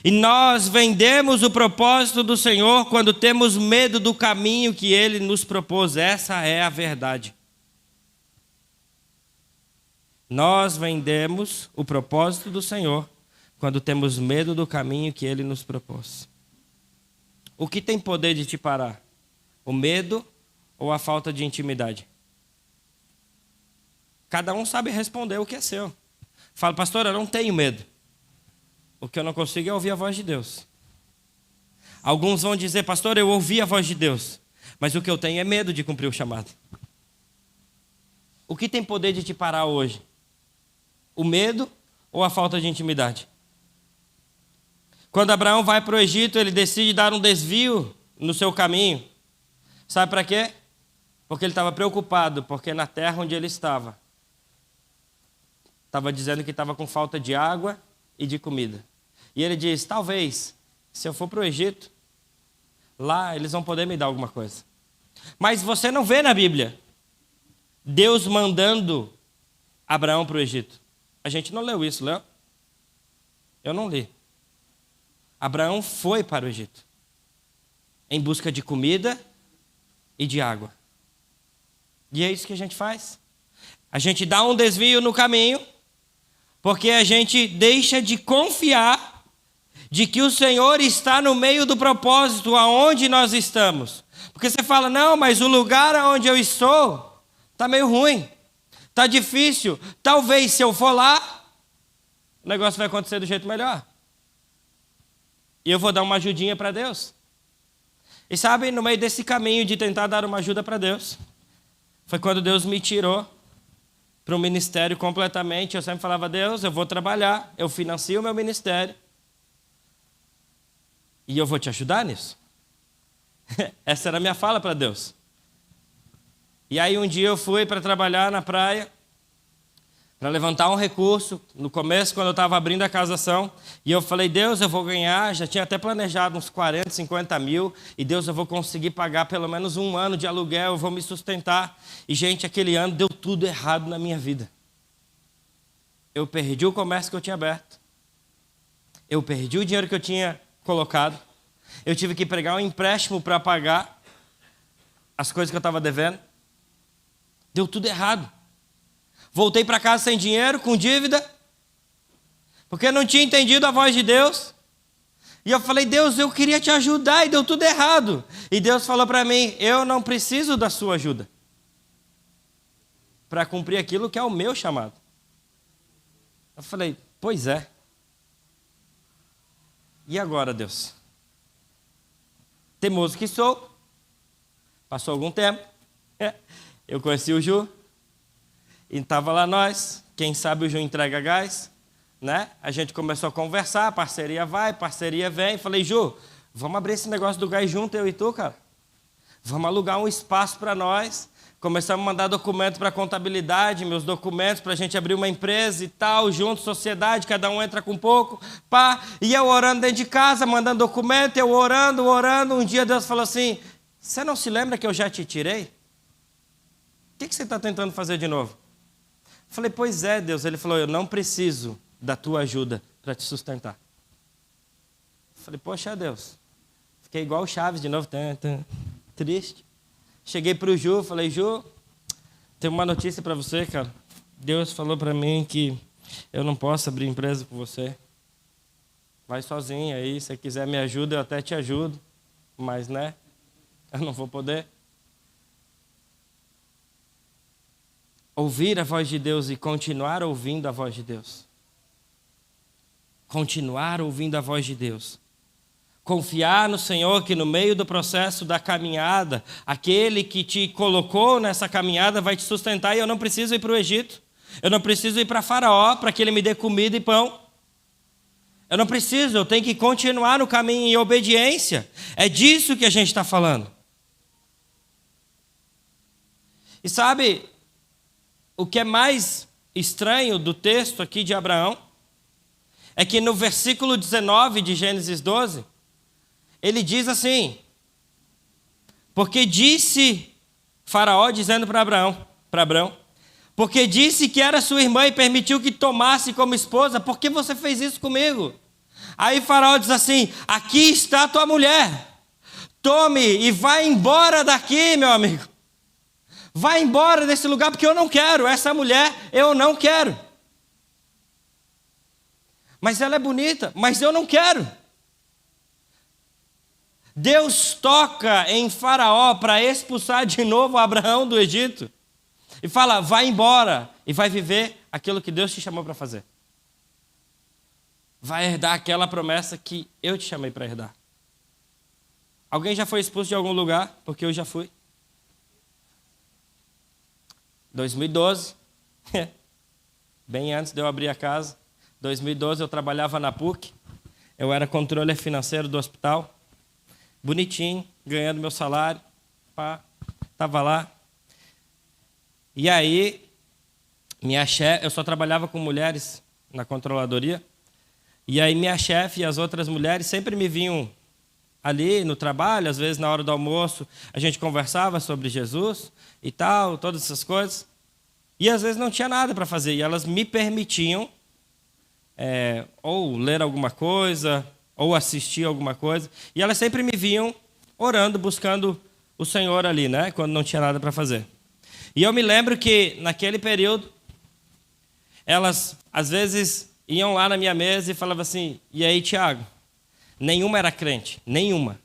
E nós vendemos o propósito do Senhor quando temos medo do caminho que Ele nos propôs. Essa é a verdade. Nós vendemos o propósito do Senhor quando temos medo do caminho que Ele nos propôs. O que tem poder de te parar? O medo ou a falta de intimidade? Cada um sabe responder o que é seu. Fala, pastor, eu não tenho medo. O que eu não consigo é ouvir a voz de Deus. Alguns vão dizer, pastor, eu ouvi a voz de Deus, mas o que eu tenho é medo de cumprir o chamado. O que tem poder de te parar hoje? O medo ou a falta de intimidade? Quando Abraão vai para o Egito, ele decide dar um desvio no seu caminho. Sabe para quê? Porque ele estava preocupado, porque na terra onde ele estava dizendo que estava com falta de água e de comida. E ele diz, talvez, se eu for para o Egito, lá eles vão poder me dar alguma coisa. Mas você não vê na Bíblia Deus mandando Abraão para o Egito. A gente não leu isso, leu? Eu não li. Abraão foi para o Egito em busca de comida e de água. E é isso que a gente faz. A gente dá um desvio no caminho, porque a gente deixa de confiar de que o Senhor está no meio do propósito aonde nós estamos. Porque você fala, não, mas o lugar onde eu estou está meio ruim, está difícil. Talvez se eu for lá, o negócio vai acontecer do jeito melhor. E eu vou dar uma ajudinha para Deus. E sabe, no meio desse caminho de tentar dar uma ajuda para Deus, foi quando Deus me tirou para o ministério completamente. Eu sempre falava, Deus, eu vou trabalhar, eu financio o meu ministério e eu vou te ajudar nisso. Essa era a minha fala para Deus. E aí um dia eu fui para trabalhar na praia, para levantar um recurso, no começo, quando eu estava abrindo a casação, e eu falei, Deus, eu vou ganhar, já tinha até planejado uns 40, 50 mil, e Deus, eu vou conseguir pagar pelo menos um ano de aluguel, eu vou me sustentar. E, gente, aquele ano deu tudo errado na minha vida. Eu perdi o comércio que eu tinha aberto, eu perdi o dinheiro que eu tinha colocado, eu tive que pegar um empréstimo para pagar as coisas que eu estava devendo. Deu tudo errado. Voltei para casa sem dinheiro, com dívida, porque eu não tinha entendido a voz de Deus. E eu falei, Deus, eu queria te ajudar e deu tudo errado. E Deus falou para mim, eu não preciso da sua ajuda para cumprir aquilo que é o meu chamado. Eu falei, pois é. E agora, Deus? Teimoso que sou, passou algum tempo, eu conheci o Ju, e estava lá nós, quem sabe o Ju entrega gás, né? A gente começou a conversar, parceria vai, parceria vem. Falei, Ju, vamos abrir esse negócio do gás junto, eu e tu, cara. Vamos alugar um espaço para nós. Começamos a mandar documento para a contabilidade, meus documentos para a gente abrir uma empresa e tal, junto, sociedade, cada um entra com um pouco, pá. E eu orando dentro de casa, mandando documento, eu orando. Um dia Deus falou assim, você não se lembra que eu já te tirei? O que você está tentando fazer de novo? Falei, pois é, Deus. Ele falou, eu não preciso da tua ajuda para te sustentar. Falei, poxa, Deus. Fiquei igual o Chaves de novo, triste. Cheguei para o Ju, falei, Ju, tem uma notícia para você, cara. Deus falou para mim que eu não posso abrir empresa com você. Vai sozinho aí, se você quiser me ajuda, eu até te ajudo. Mas, né, eu não vou poder. Ouvir a voz de Deus e continuar ouvindo a voz de Deus. Continuar ouvindo a voz de Deus. Confiar no Senhor que no meio do processo da caminhada, aquele que te colocou nessa caminhada vai te sustentar e eu não preciso ir para o Egito. Eu não preciso ir para Faraó para que ele me dê comida e pão. Eu não preciso, eu tenho que continuar no caminho em obediência. É disso que a gente está falando. E sabe, o que é mais estranho do texto aqui de Abraão é que no versículo 19 de Gênesis 12, ele diz assim, porque disse Faraó, dizendo para Abraão, porque disse que era sua irmã e permitiu que tomasse como esposa, por que você fez isso comigo? Aí Faraó diz assim, aqui está tua mulher, tome e vai embora daqui, meu amigo. Vai embora desse lugar porque eu não quero, essa mulher eu não quero. Mas ela é bonita, mas eu não quero. Deus toca em Faraó para expulsar de novo Abraão do Egito. E fala, vai embora e vai viver aquilo que Deus te chamou para fazer. Vai herdar aquela promessa que eu te chamei para herdar. Alguém já foi expulso de algum lugar? Porque eu já fui. 2012, bem antes de eu abrir a casa. 2012 eu trabalhava na PUC. Eu era controller financeiro do hospital. Bonitinho, ganhando meu salário. Estava lá. E aí, minha chefe, eu só trabalhava com mulheres na controladoria. E aí minha chefe e as outras mulheres sempre me vinham ali no trabalho, às vezes na hora do almoço, a gente conversava sobre Jesus e tal, todas essas coisas. E às vezes não tinha nada para fazer. E elas me permitiam ou ler alguma coisa, ou assistir alguma coisa. E elas sempre me vinham orando, buscando o Senhor ali, né? Quando não tinha nada para fazer. E eu me lembro que naquele período, elas às vezes iam lá na minha mesa e falavam assim, e aí, Tiago? Nenhuma era crente, nenhuma.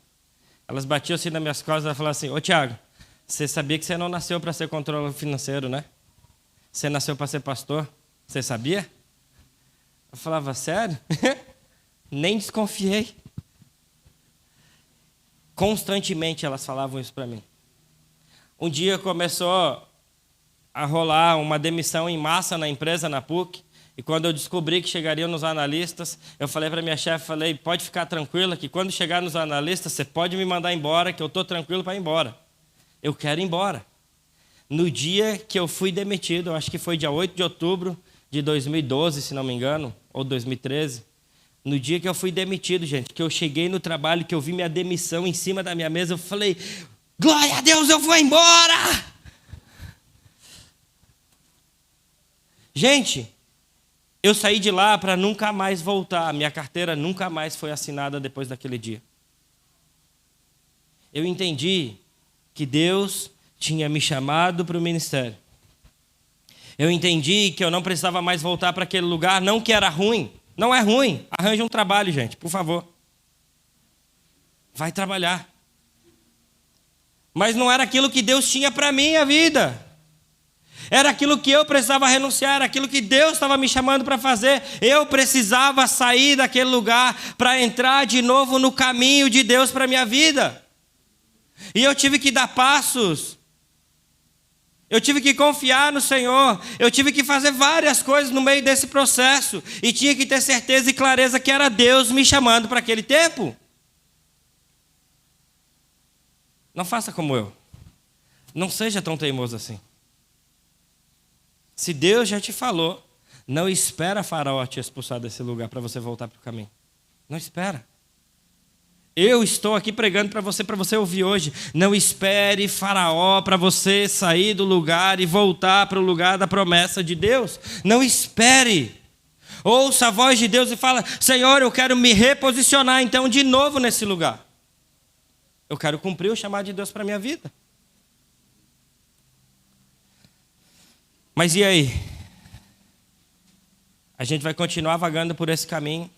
Elas batiam assim nas minhas costas e falavam assim, ô Tiago, você sabia que você não nasceu para ser controlador financeiro, né? Você nasceu para ser pastor, você sabia? Eu falava, sério? Nem desconfiei. Constantemente elas falavam isso para mim. Um dia começou a rolar uma demissão em massa na empresa, na PUC, e quando eu descobri que chegariam nos analistas, eu falei para minha chefe, pode ficar tranquila que quando chegar nos analistas, você pode me mandar embora, que eu estou tranquilo para ir embora. Eu quero ir embora. No dia que eu fui demitido, acho que foi dia 8 de outubro de 2012, se não me engano, ou 2013, no dia que eu fui demitido, gente, que eu cheguei no trabalho, que eu vi minha demissão em cima da minha mesa, eu falei, glória a Deus, eu vou embora! Gente, eu saí de lá para nunca mais voltar. Minha carteira nunca mais foi assinada depois daquele dia. Eu entendi que Deus tinha me chamado para o ministério. Eu entendi que eu não precisava mais voltar para aquele lugar, não que era ruim. Não é ruim. Arranja um trabalho, gente, por favor. Vai trabalhar. Mas não era aquilo que Deus tinha para a minha vida. Era aquilo que eu precisava renunciar, era aquilo que Deus estava me chamando para fazer. Eu precisava sair daquele lugar para entrar de novo no caminho de Deus para a minha vida. E eu tive que dar passos. Eu tive que confiar no Senhor. Eu tive que fazer várias coisas no meio desse processo. E tinha que ter certeza e clareza que era Deus me chamando para aquele tempo. Não faça como eu. Não seja tão teimoso assim. Se Deus já te falou, não espera Faraó te expulsar desse lugar para você voltar para o caminho. Não espera. Eu estou aqui pregando para você ouvir hoje. Não espere Faraó para você sair do lugar e voltar para o lugar da promessa de Deus. Não espere. Ouça a voz de Deus e fala, Senhor, eu quero me reposicionar então de novo nesse lugar. Eu quero cumprir o chamado de Deus para a minha vida. Mas e aí? A gente vai continuar vagando por esse caminho?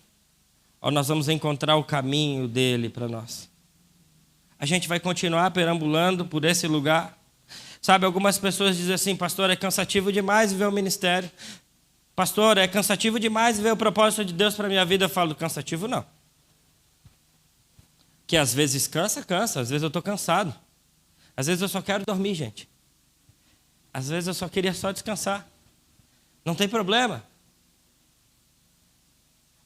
Ou nós vamos encontrar o caminho dele para nós? A gente vai continuar perambulando por esse lugar? Sabe, algumas pessoas dizem assim, pastor, é cansativo demais viver o ministério. Pastor, é cansativo demais viver o propósito de Deus para a minha vida. Eu falo, cansativo não. Que às vezes cansa, às vezes eu estou cansado. Às vezes eu só quero dormir, gente. Às vezes eu só queria só descansar. Não tem problema.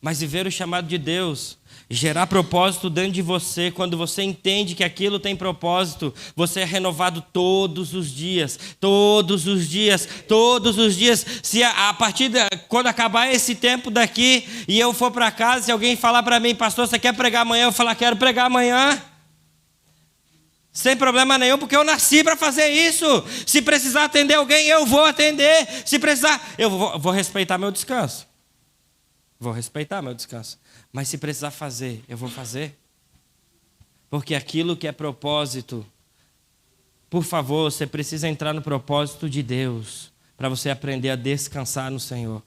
Mas viver o chamado de Deus, gerar propósito dentro de você, quando você entende que aquilo tem propósito, você é renovado todos os dias, todos os dias, todos os dias. Se a partir quando acabar esse tempo daqui e eu for para casa, se alguém falar para mim, pastor, você quer pregar amanhã? Eu falar, quero pregar amanhã. Sem problema nenhum, porque eu nasci para fazer isso. Se precisar atender alguém, eu vou atender. Se precisar, eu vou respeitar meu descanso. Vou respeitar meu descanso. Mas se precisar fazer, eu vou fazer. Porque aquilo que é propósito, por favor, você precisa entrar no propósito de Deus, para você aprender a descansar no Senhor.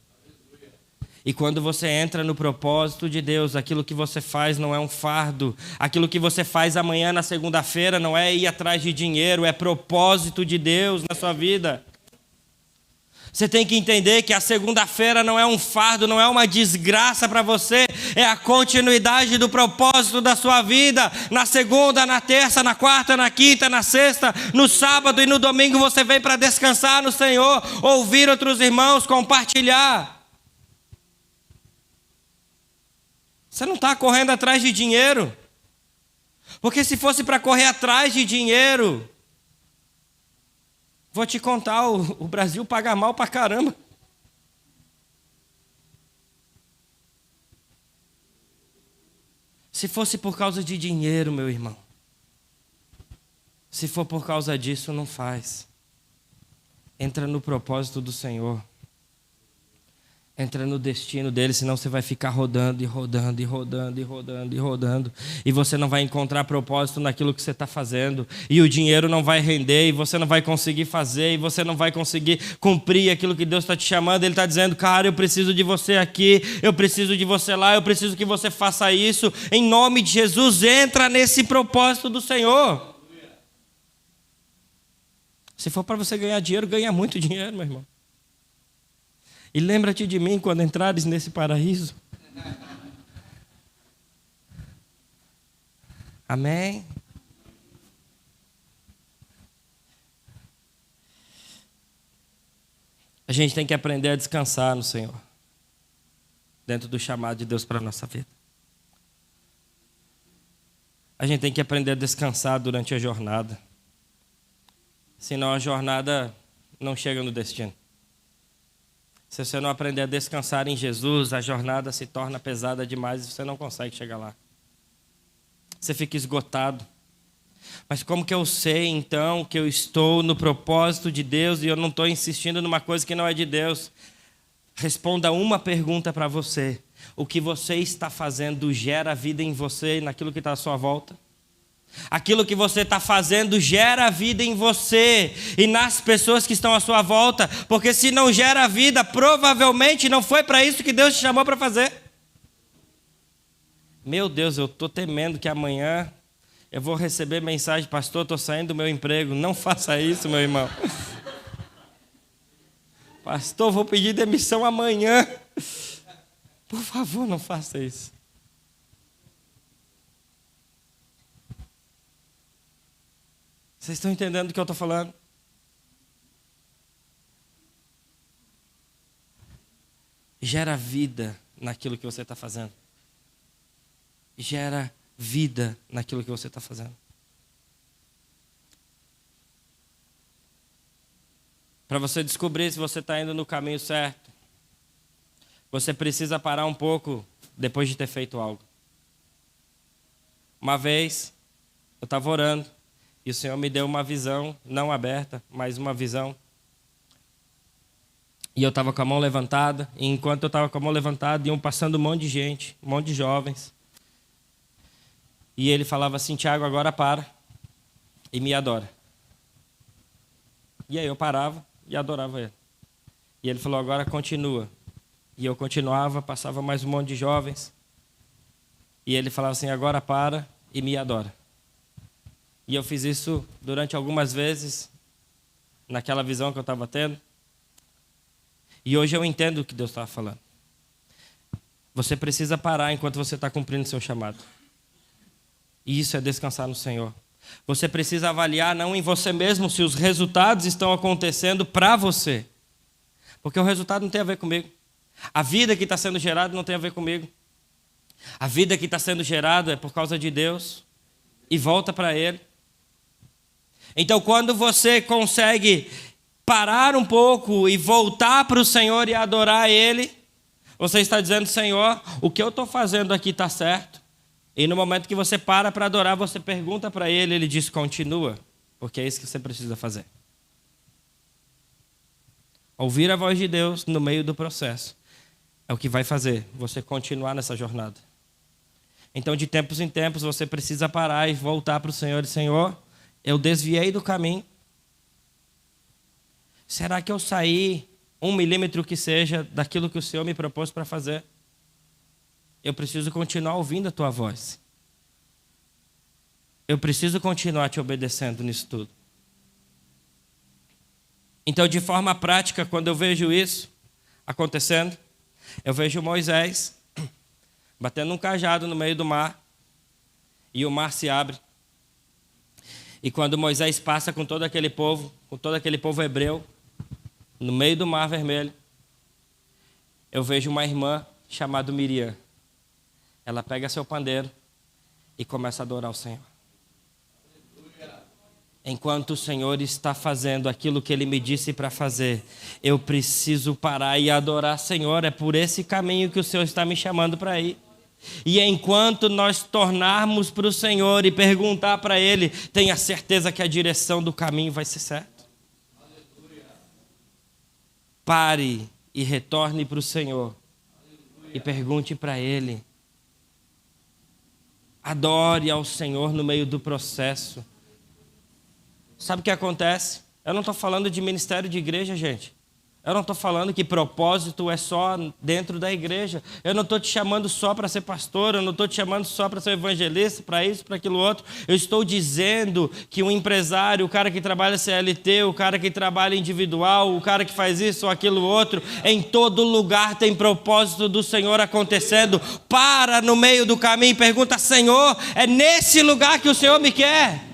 E quando você entra no propósito de Deus, aquilo que você faz não é um fardo. Aquilo que você faz amanhã, na segunda-feira, não é ir atrás de dinheiro, é propósito de Deus na sua vida. Você tem que entender que a segunda-feira não é um fardo, não é uma desgraça para você, é a continuidade do propósito da sua vida. Na segunda, na terça, na quarta, na quinta, na sexta, no sábado e no domingo você vem para descansar no Senhor, ouvir outros irmãos, compartilhar. Você não está correndo atrás de dinheiro, porque se fosse para correr atrás de dinheiro, vou te contar, o Brasil paga mal pra caramba. Se fosse por causa de dinheiro, meu irmão, se for por causa disso, não faz. Entra no propósito do Senhor. Entra no destino dele, senão você vai ficar rodando e rodando e rodando e rodando e rodando. E você não vai encontrar propósito naquilo que você está fazendo. E o dinheiro não vai render, e você não vai conseguir fazer, e você não vai conseguir cumprir aquilo que Deus está te chamando. Ele está dizendo, cara, eu preciso de você aqui, eu preciso de você lá, eu preciso que você faça isso. Em nome de Jesus, entra nesse propósito do Senhor. Se for para você ganhar dinheiro, ganha muito dinheiro, meu irmão. E lembra-te de mim quando entrares nesse paraíso. Amém? A gente tem que aprender a descansar no Senhor, dentro do chamado de Deus para a nossa vida. A gente tem que aprender a descansar durante a jornada. Senão a jornada não chega no destino. Se você não aprender a descansar em Jesus, a jornada se torna pesada demais e você não consegue chegar lá. Você fica esgotado. Mas como que eu sei, então, que eu estou no propósito de Deus e eu não estou insistindo numa coisa que não é de Deus? Responda uma pergunta para você. O que você está fazendo gera vida em você e naquilo que está à sua volta? Aquilo que você está fazendo gera vida em você e nas pessoas que estão à sua volta, porque se não gera vida, provavelmente não foi para isso que Deus te chamou para fazer. Meu Deus, eu estou temendo que amanhã eu vou receber mensagem, pastor, estou saindo do meu emprego. Não faça isso, meu irmão. Pastor, vou pedir demissão amanhã. Por favor, não faça isso. Vocês estão entendendo o que eu estou falando? Gera vida naquilo que você está fazendo. Gera vida naquilo que você está fazendo. Para você descobrir se você está indo no caminho certo, você precisa parar um pouco depois de ter feito algo. Uma vez, eu estava orando, e o Senhor me deu uma visão, não aberta, mas uma visão. E eu estava com a mão levantada, e enquanto eu estava com a mão levantada, iam passando um monte de gente, um monte de jovens. E ele falava assim, Tiago, agora para e me adora. E aí eu parava e adorava ele. E ele falou, agora continua. E eu continuava, passava mais um monte de jovens. E ele falava assim, agora para e me adora. E eu fiz isso durante algumas vezes, naquela visão que eu estava tendo. E hoje eu entendo o que Deus estava falando. Você precisa parar enquanto você está cumprindo o seu chamado. E isso é descansar no Senhor. Você precisa avaliar não em você mesmo se os resultados estão acontecendo para você. Porque o resultado não tem a ver comigo. A vida que está sendo gerada não tem a ver comigo. A vida que está sendo gerada é por causa de Deus. E volta para Ele. Então, quando você consegue parar um pouco e voltar para o Senhor e adorar Ele, você está dizendo, Senhor, o que eu estou fazendo aqui está certo. E no momento que você para adorar, você pergunta para Ele, Ele diz, continua, porque é isso que você precisa fazer. Ouvir a voz de Deus no meio do processo é o que vai fazer você continuar nessa jornada. Então, de tempos em tempos, você precisa parar e voltar para o Senhor e, Senhor, eu desviei do caminho. Será que eu saí 1 milímetro que seja daquilo que o Senhor me propôs para fazer. Eu preciso continuar ouvindo a tua voz. Eu preciso continuar te obedecendo nisso tudo. Então, de forma prática, quando eu vejo isso acontecendo, eu vejo Moisés batendo um cajado no meio do mar, e o mar se abre. E quando Moisés passa com todo aquele povo hebreu, no meio do mar vermelho, eu vejo uma irmã chamada Miriam. Ela pega seu pandeiro e começa a adorar o Senhor. Enquanto o Senhor está fazendo aquilo que Ele me disse para fazer, eu preciso parar e adorar o Senhor. É por esse caminho que o Senhor está me chamando para ir. E enquanto nós tornarmos para o Senhor e perguntar para Ele, tenha certeza que a direção do caminho vai ser certa. Pare e retorne para o Senhor e pergunte para Ele. Adore ao Senhor no meio do processo. Sabe o que acontece? Eu não estou falando de ministério de igreja, gente. Eu não estou falando que propósito é só dentro da igreja. Eu não estou te chamando só para ser pastor. Eu não estou te chamando só para ser evangelista, para isso, para aquilo outro. Eu estou dizendo que um empresário, o cara que trabalha CLT, o cara que trabalha individual, o cara que faz isso ou aquilo outro, em todo lugar tem propósito do Senhor acontecendo. Para no meio do caminho e pergunta: Senhor, é nesse lugar que o Senhor me quer?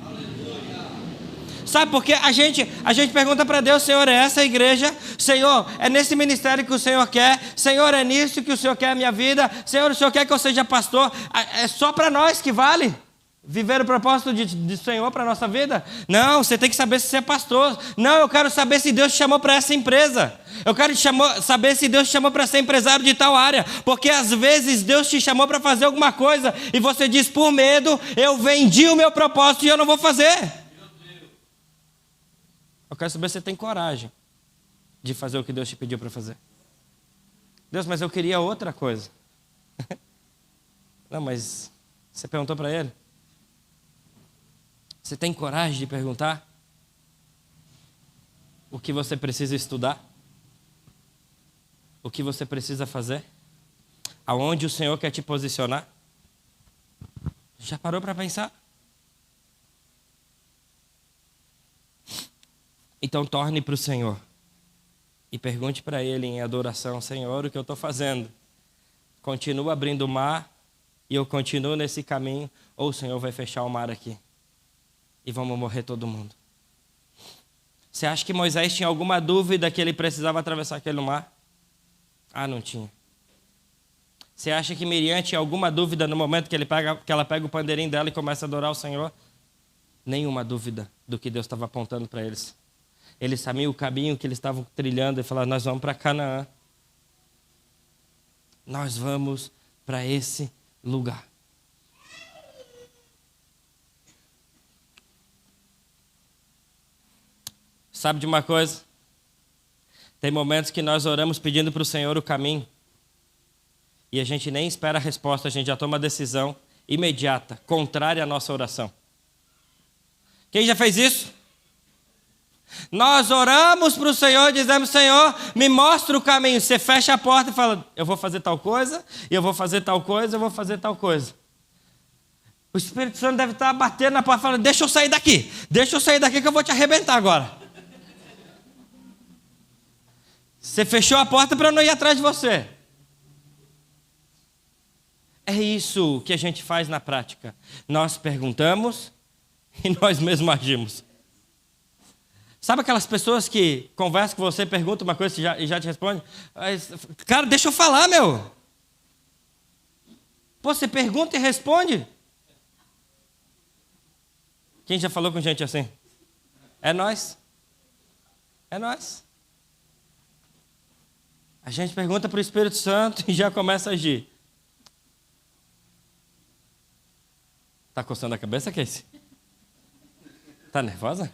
Sabe por quê? A gente pergunta para Deus: Senhor, é essa a igreja? Senhor, é nesse ministério que o Senhor quer? Senhor, é nisso que o Senhor quer a minha vida? Senhor, o Senhor quer que eu seja pastor? É só para nós que vale viver o propósito de Senhor para a nossa vida? Não, você tem que saber se você é pastor. Não, eu quero saber se Deus te chamou para essa empresa. Eu quero saber se Deus te chamou para ser empresário de tal área. Porque às vezes Deus te chamou para fazer alguma coisa e você diz: por medo, eu vendi o meu propósito e eu não vou fazer. Eu quero saber se você tem coragem de fazer o que Deus te pediu para fazer. Deus, mas eu queria outra coisa. Não, mas você perguntou para Ele? Você tem coragem de perguntar o que você precisa estudar? O que você precisa fazer? Aonde o Senhor quer te posicionar? Já parou para pensar? Então torne para o Senhor e pergunte para Ele em adoração: Senhor, o que eu estou fazendo? Continuo abrindo o mar e eu continuo nesse caminho, ou o Senhor vai fechar o mar aqui e vamos morrer todo mundo? Você acha que Moisés tinha alguma dúvida que ele precisava atravessar aquele mar? Ah, não tinha. Você acha que Miriam tinha alguma dúvida no momento que ela pega o pandeirinho dela e começa a adorar o Senhor? Nenhuma dúvida do que Deus estava apontando para eles. Eles sabiam o caminho que eles estavam trilhando e falaram: nós vamos para Canaã. Nós vamos para esse lugar. Sabe de uma coisa? Tem momentos que nós oramos pedindo para o Senhor o caminho e a gente nem espera a resposta, a gente já toma a decisão imediata, contrária à nossa oração. Quem já fez isso? Nós oramos para o Senhor e dizemos: Senhor, me mostra o caminho. Você fecha a porta e fala: eu vou fazer tal coisa, eu vou fazer tal coisa, eu vou fazer tal coisa. O Espírito Santo deve estar batendo na porta e falando: deixa eu sair daqui que eu vou te arrebentar agora. Você fechou a porta para eu não ir atrás de você. É isso que a gente faz na prática. Nós perguntamos e nós mesmos agimos. Sabe aquelas pessoas que conversam com você, perguntam uma coisa e já te respondem? Cara, deixa eu falar, meu. Pô, você pergunta e responde. Quem já falou com gente assim? É nós. É nós. A gente pergunta para o Espírito Santo e já começa a agir. Tá coçando a cabeça, Casey? Tá nervosa?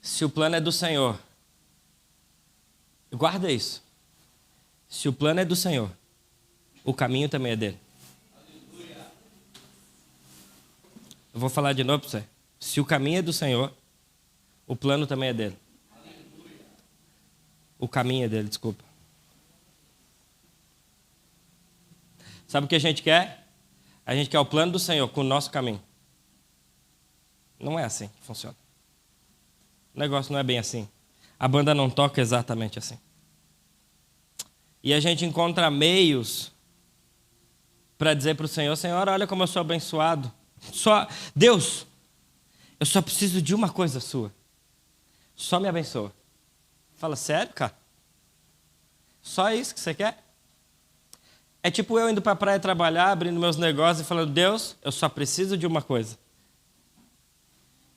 Se o plano é do Senhor, guarda isso. Se o plano é do Senhor, o caminho também é dele. Eu vou falar de novo para você. Se o caminho é do Senhor, O plano também é dele. O caminho é dele, desculpa. Sabe o que a gente quer? A gente quer o plano do Senhor com o nosso caminho. Não é assim que funciona. O negócio não é bem assim. A banda não toca exatamente assim. E a gente encontra meios para dizer para o Senhor: Senhor, olha como eu sou abençoado. Deus, eu só preciso de uma coisa sua. Só me abençoa. Fala, sério, cara? Só isso que você quer? É tipo eu indo para a praia trabalhar, abrindo meus negócios e falando: Deus, eu só preciso de uma coisa.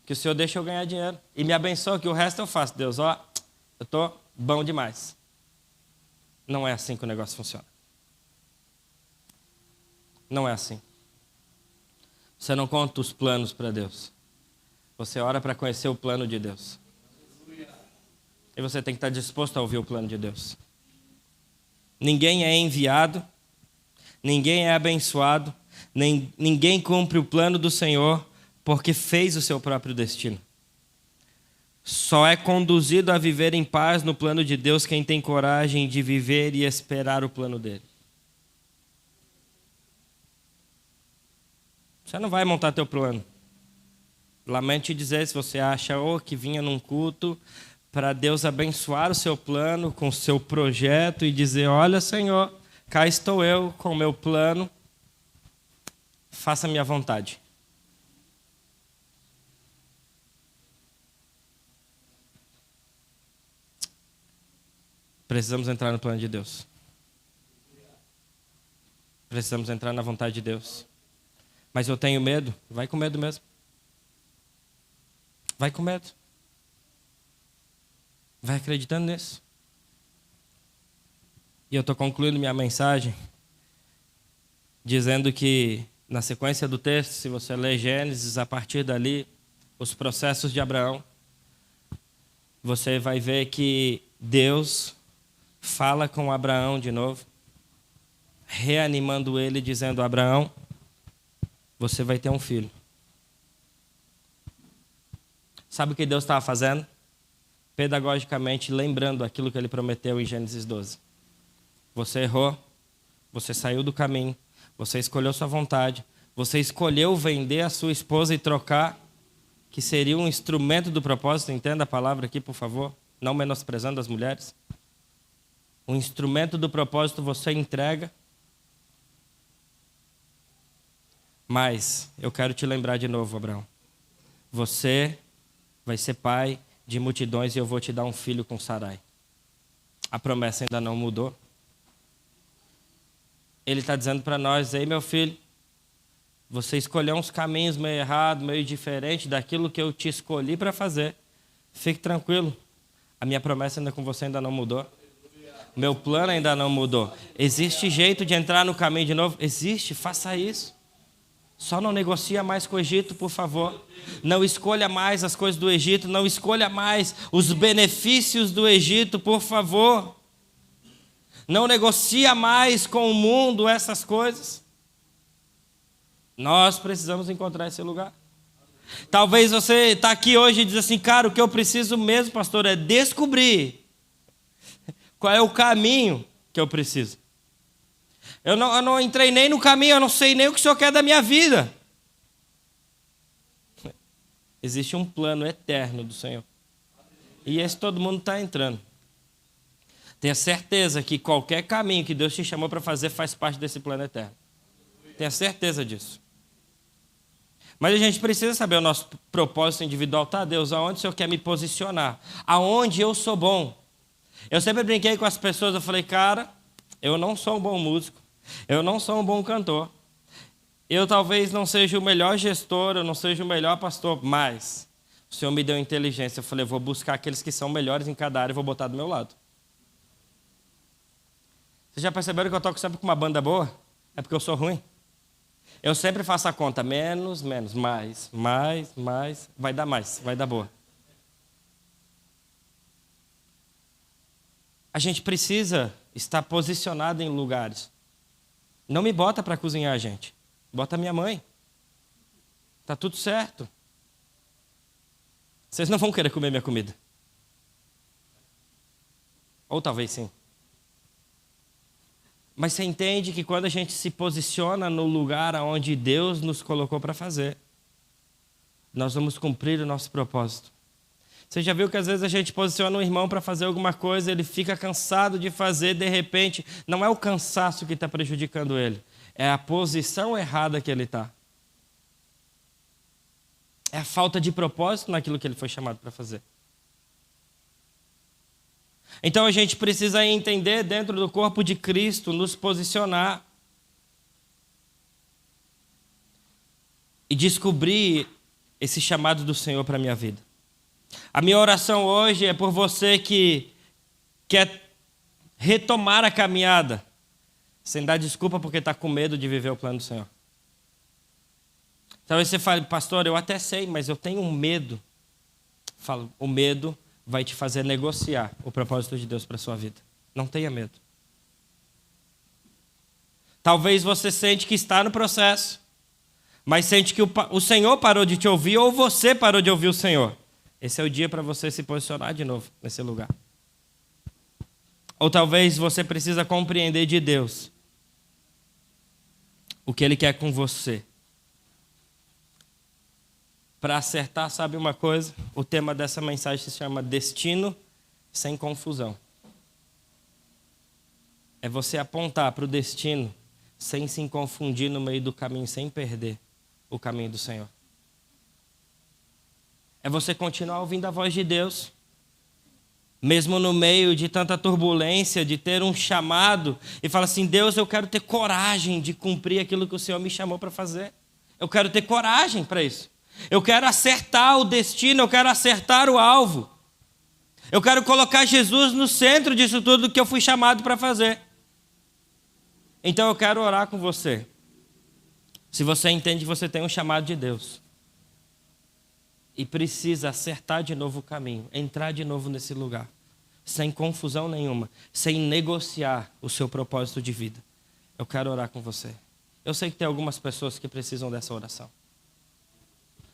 Que o Senhor deixe eu ganhar dinheiro. E me abençoa, que o resto eu faço. Deus, ó, eu estou bom demais. Não é assim que o negócio funciona. Não é assim. Você não conta os planos para Deus. Você ora para conhecer o plano de Deus. E você tem que estar disposto a ouvir o plano de Deus. Ninguém é enviado, ninguém é abençoado, ninguém cumpre o plano do Senhor porque fez o seu próprio destino. Só é conduzido a viver em paz no plano de Deus quem tem coragem de viver e esperar o plano dele. Você não vai montar teu plano. Lamento te dizer, se você acha que vinha num culto para Deus abençoar o seu plano com o seu projeto e dizer: olha, Senhor, cá estou eu com o meu plano, faça a minha vontade. Precisamos entrar no plano de Deus. Precisamos entrar na vontade de Deus. Mas eu tenho medo. Vai com medo mesmo. Vai com medo. Vai acreditando nisso. E eu estou concluindo minha mensagem dizendo que, na sequência do texto, se você ler Gênesis, a partir dali, os processos de Abraão, você vai ver que Deus fala com Abraão de novo, reanimando ele, dizendo: Abraão, você vai ter um filho. Sabe o que Deus estava fazendo? Pedagogicamente lembrando aquilo que ele prometeu em Gênesis 12. Você errou, você saiu do caminho, você escolheu sua vontade, você escolheu vender a sua esposa e trocar, que seria um instrumento do propósito. Entenda a palavra aqui, por favor, não menosprezando as mulheres. Um instrumento do propósito você entrega. Mas eu quero te lembrar de novo, Abraão. Você vai ser pai de multidões e eu vou te dar um filho com Sarai. A promessa ainda não mudou. Ele está dizendo para nós: ei, meu filho, você escolheu uns caminhos meio errados, meio diferentes daquilo que eu te escolhi para fazer. Fique tranquilo. A minha promessa ainda com você ainda não mudou. Meu plano ainda não mudou. Existe jeito de entrar no caminho de novo? Existe, faça isso. Só não negocia mais com o Egito, por favor. Não escolha mais as coisas do Egito. Não escolha mais os benefícios do Egito, por favor. Não negocia mais com o mundo essas coisas. Nós precisamos encontrar esse lugar. Talvez você está aqui hoje e diz assim: cara, o que eu preciso mesmo, pastor, é descobrir qual é o caminho que eu preciso. Eu não entrei nem no caminho, eu não sei nem o que o Senhor quer da minha vida. Existe um plano eterno do Senhor. E esse todo mundo está entrando. Tenha certeza que qualquer caminho que Deus te chamou para fazer faz parte desse plano eterno. Tenha certeza disso. Mas a gente precisa saber o nosso propósito individual. Tá, Deus, aonde o Senhor quer me posicionar? Aonde eu sou bom? Eu sempre brinquei com as pessoas, eu falei: cara, eu não sou um bom músico, eu não sou um bom cantor, eu talvez não seja o melhor gestor, eu não seja o melhor pastor, mas o Senhor me deu inteligência. Eu falei: eu vou buscar aqueles que são melhores em cada área e vou botar do meu lado. Vocês já perceberam que eu toco sempre com uma banda boa? É porque eu sou ruim. Eu sempre faço a conta: menos, mais, vai dar mais, vai dar boa. A gente precisa estar posicionado em lugares. Não me bota para cozinhar, gente. Bota minha mãe. Tá tudo certo. Vocês não vão querer comer minha comida. Ou talvez sim. Mas você entende que quando a gente se posiciona no lugar onde Deus nos colocou para fazer, nós vamos cumprir o nosso propósito. Você já viu que às vezes a gente posiciona um irmão para fazer alguma coisa, ele fica cansado de fazer, de repente, não é o cansaço que está prejudicando ele, é a posição errada que ele está. É a falta de propósito naquilo que ele foi chamado para fazer. Então a gente precisa entender dentro do corpo de Cristo, nos posicionar e descobrir esse chamado do Senhor para a minha vida. A minha oração hoje é por você que quer retomar a caminhada, sem dar desculpa porque está com medo de viver o plano do Senhor. Talvez você fale, pastor, eu até sei, mas eu tenho um medo. Falo, o medo vai te fazer negociar o propósito de Deus para a sua vida. Não tenha medo. Talvez você sente que está no processo, mas sente que o Senhor parou de te ouvir ou você parou de ouvir o Senhor. Esse é o dia para você se posicionar de novo nesse lugar. Ou talvez você precisa compreender de Deus o que Ele quer com você. Para acertar, sabe uma coisa? O tema dessa mensagem se chama Destino sem Confusão. É você apontar para o destino sem se confundir no meio do caminho, sem perder o caminho do Senhor. É você continuar ouvindo a voz de Deus, mesmo no meio de tanta turbulência, de ter um chamado, e falar assim, Deus, eu quero ter coragem de cumprir aquilo que o Senhor me chamou para fazer. Eu quero ter coragem para isso. Eu quero acertar o destino, eu quero acertar o alvo. Eu quero colocar Jesus no centro disso tudo que eu fui chamado para fazer. Então eu quero orar com você. Se você entende que você tem um chamado de Deus e precisa acertar de novo o caminho, entrar de novo nesse lugar, sem confusão nenhuma, sem negociar o seu propósito de vida, eu quero orar com você. Eu sei que tem algumas pessoas que precisam dessa oração.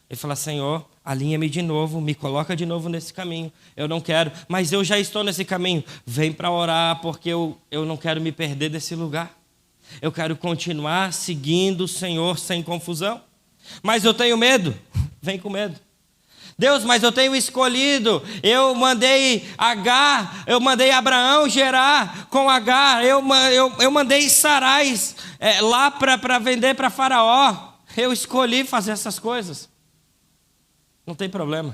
E falar, Senhor, alinha-me de novo, me coloca de novo nesse caminho. Eu não quero, mas eu já estou nesse caminho. Vem para orar, porque eu não quero me perder desse lugar. Eu quero continuar seguindo o Senhor sem confusão. Mas eu tenho medo. Vem com medo. Deus, mas eu tenho escolhido. Eu mandei Abraão gerar com Agar. Eu mandei Sarai lá para vender para Faraó. Eu escolhi fazer essas coisas. Não tem problema.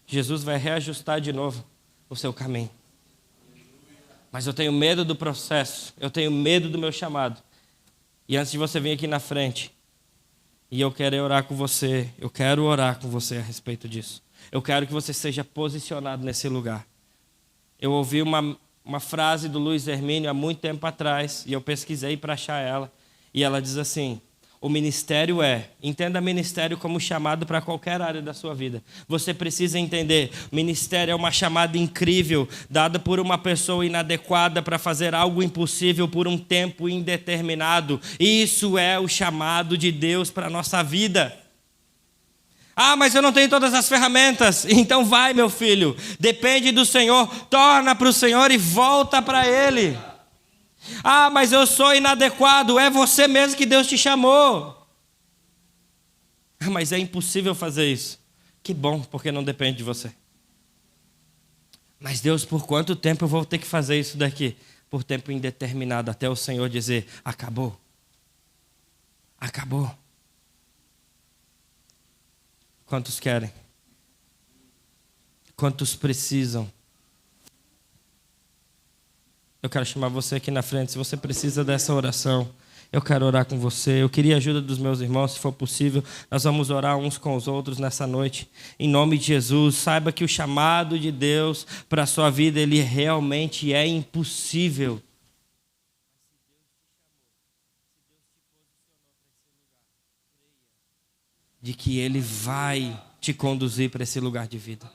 Jesus vai reajustar de novo o seu caminho. Mas eu tenho medo do processo. Eu tenho medo do meu chamado. E antes de você vir aqui na frente, e eu quero orar com você, eu quero orar com você a respeito disso. Eu quero que você seja posicionado nesse lugar. Eu ouvi uma frase do Luiz Hermínio há muito tempo atrás, e eu pesquisei para achar ela. E ela diz assim, o ministério entenda ministério como chamado para qualquer área da sua vida. Você precisa entender, ministério é uma chamada incrível, dada por uma pessoa inadequada para fazer algo impossível por um tempo indeterminado. Isso é o chamado de Deus para a nossa vida. Ah, mas eu não tenho todas as ferramentas. Então vai, meu filho, depende do Senhor, torna para o Senhor e volta para Ele. Ah, mas eu sou inadequado. É você mesmo que Deus te chamou. Ah, mas é impossível fazer isso. Que bom, porque não depende de você. Mas Deus, por quanto tempo eu vou ter que fazer isso daqui? Por tempo indeterminado, até o Senhor dizer, acabou. Acabou. Quantos querem? Quantos precisam? Eu quero chamar você aqui na frente. Se você precisa dessa oração, eu quero orar com você. Eu queria a ajuda dos meus irmãos, se for possível. Nós vamos orar uns com os outros nessa noite. Em nome de Jesus, saiba que o chamado de Deus para a sua vida, ele realmente é impossível. De que Ele vai te conduzir para esse lugar de vida.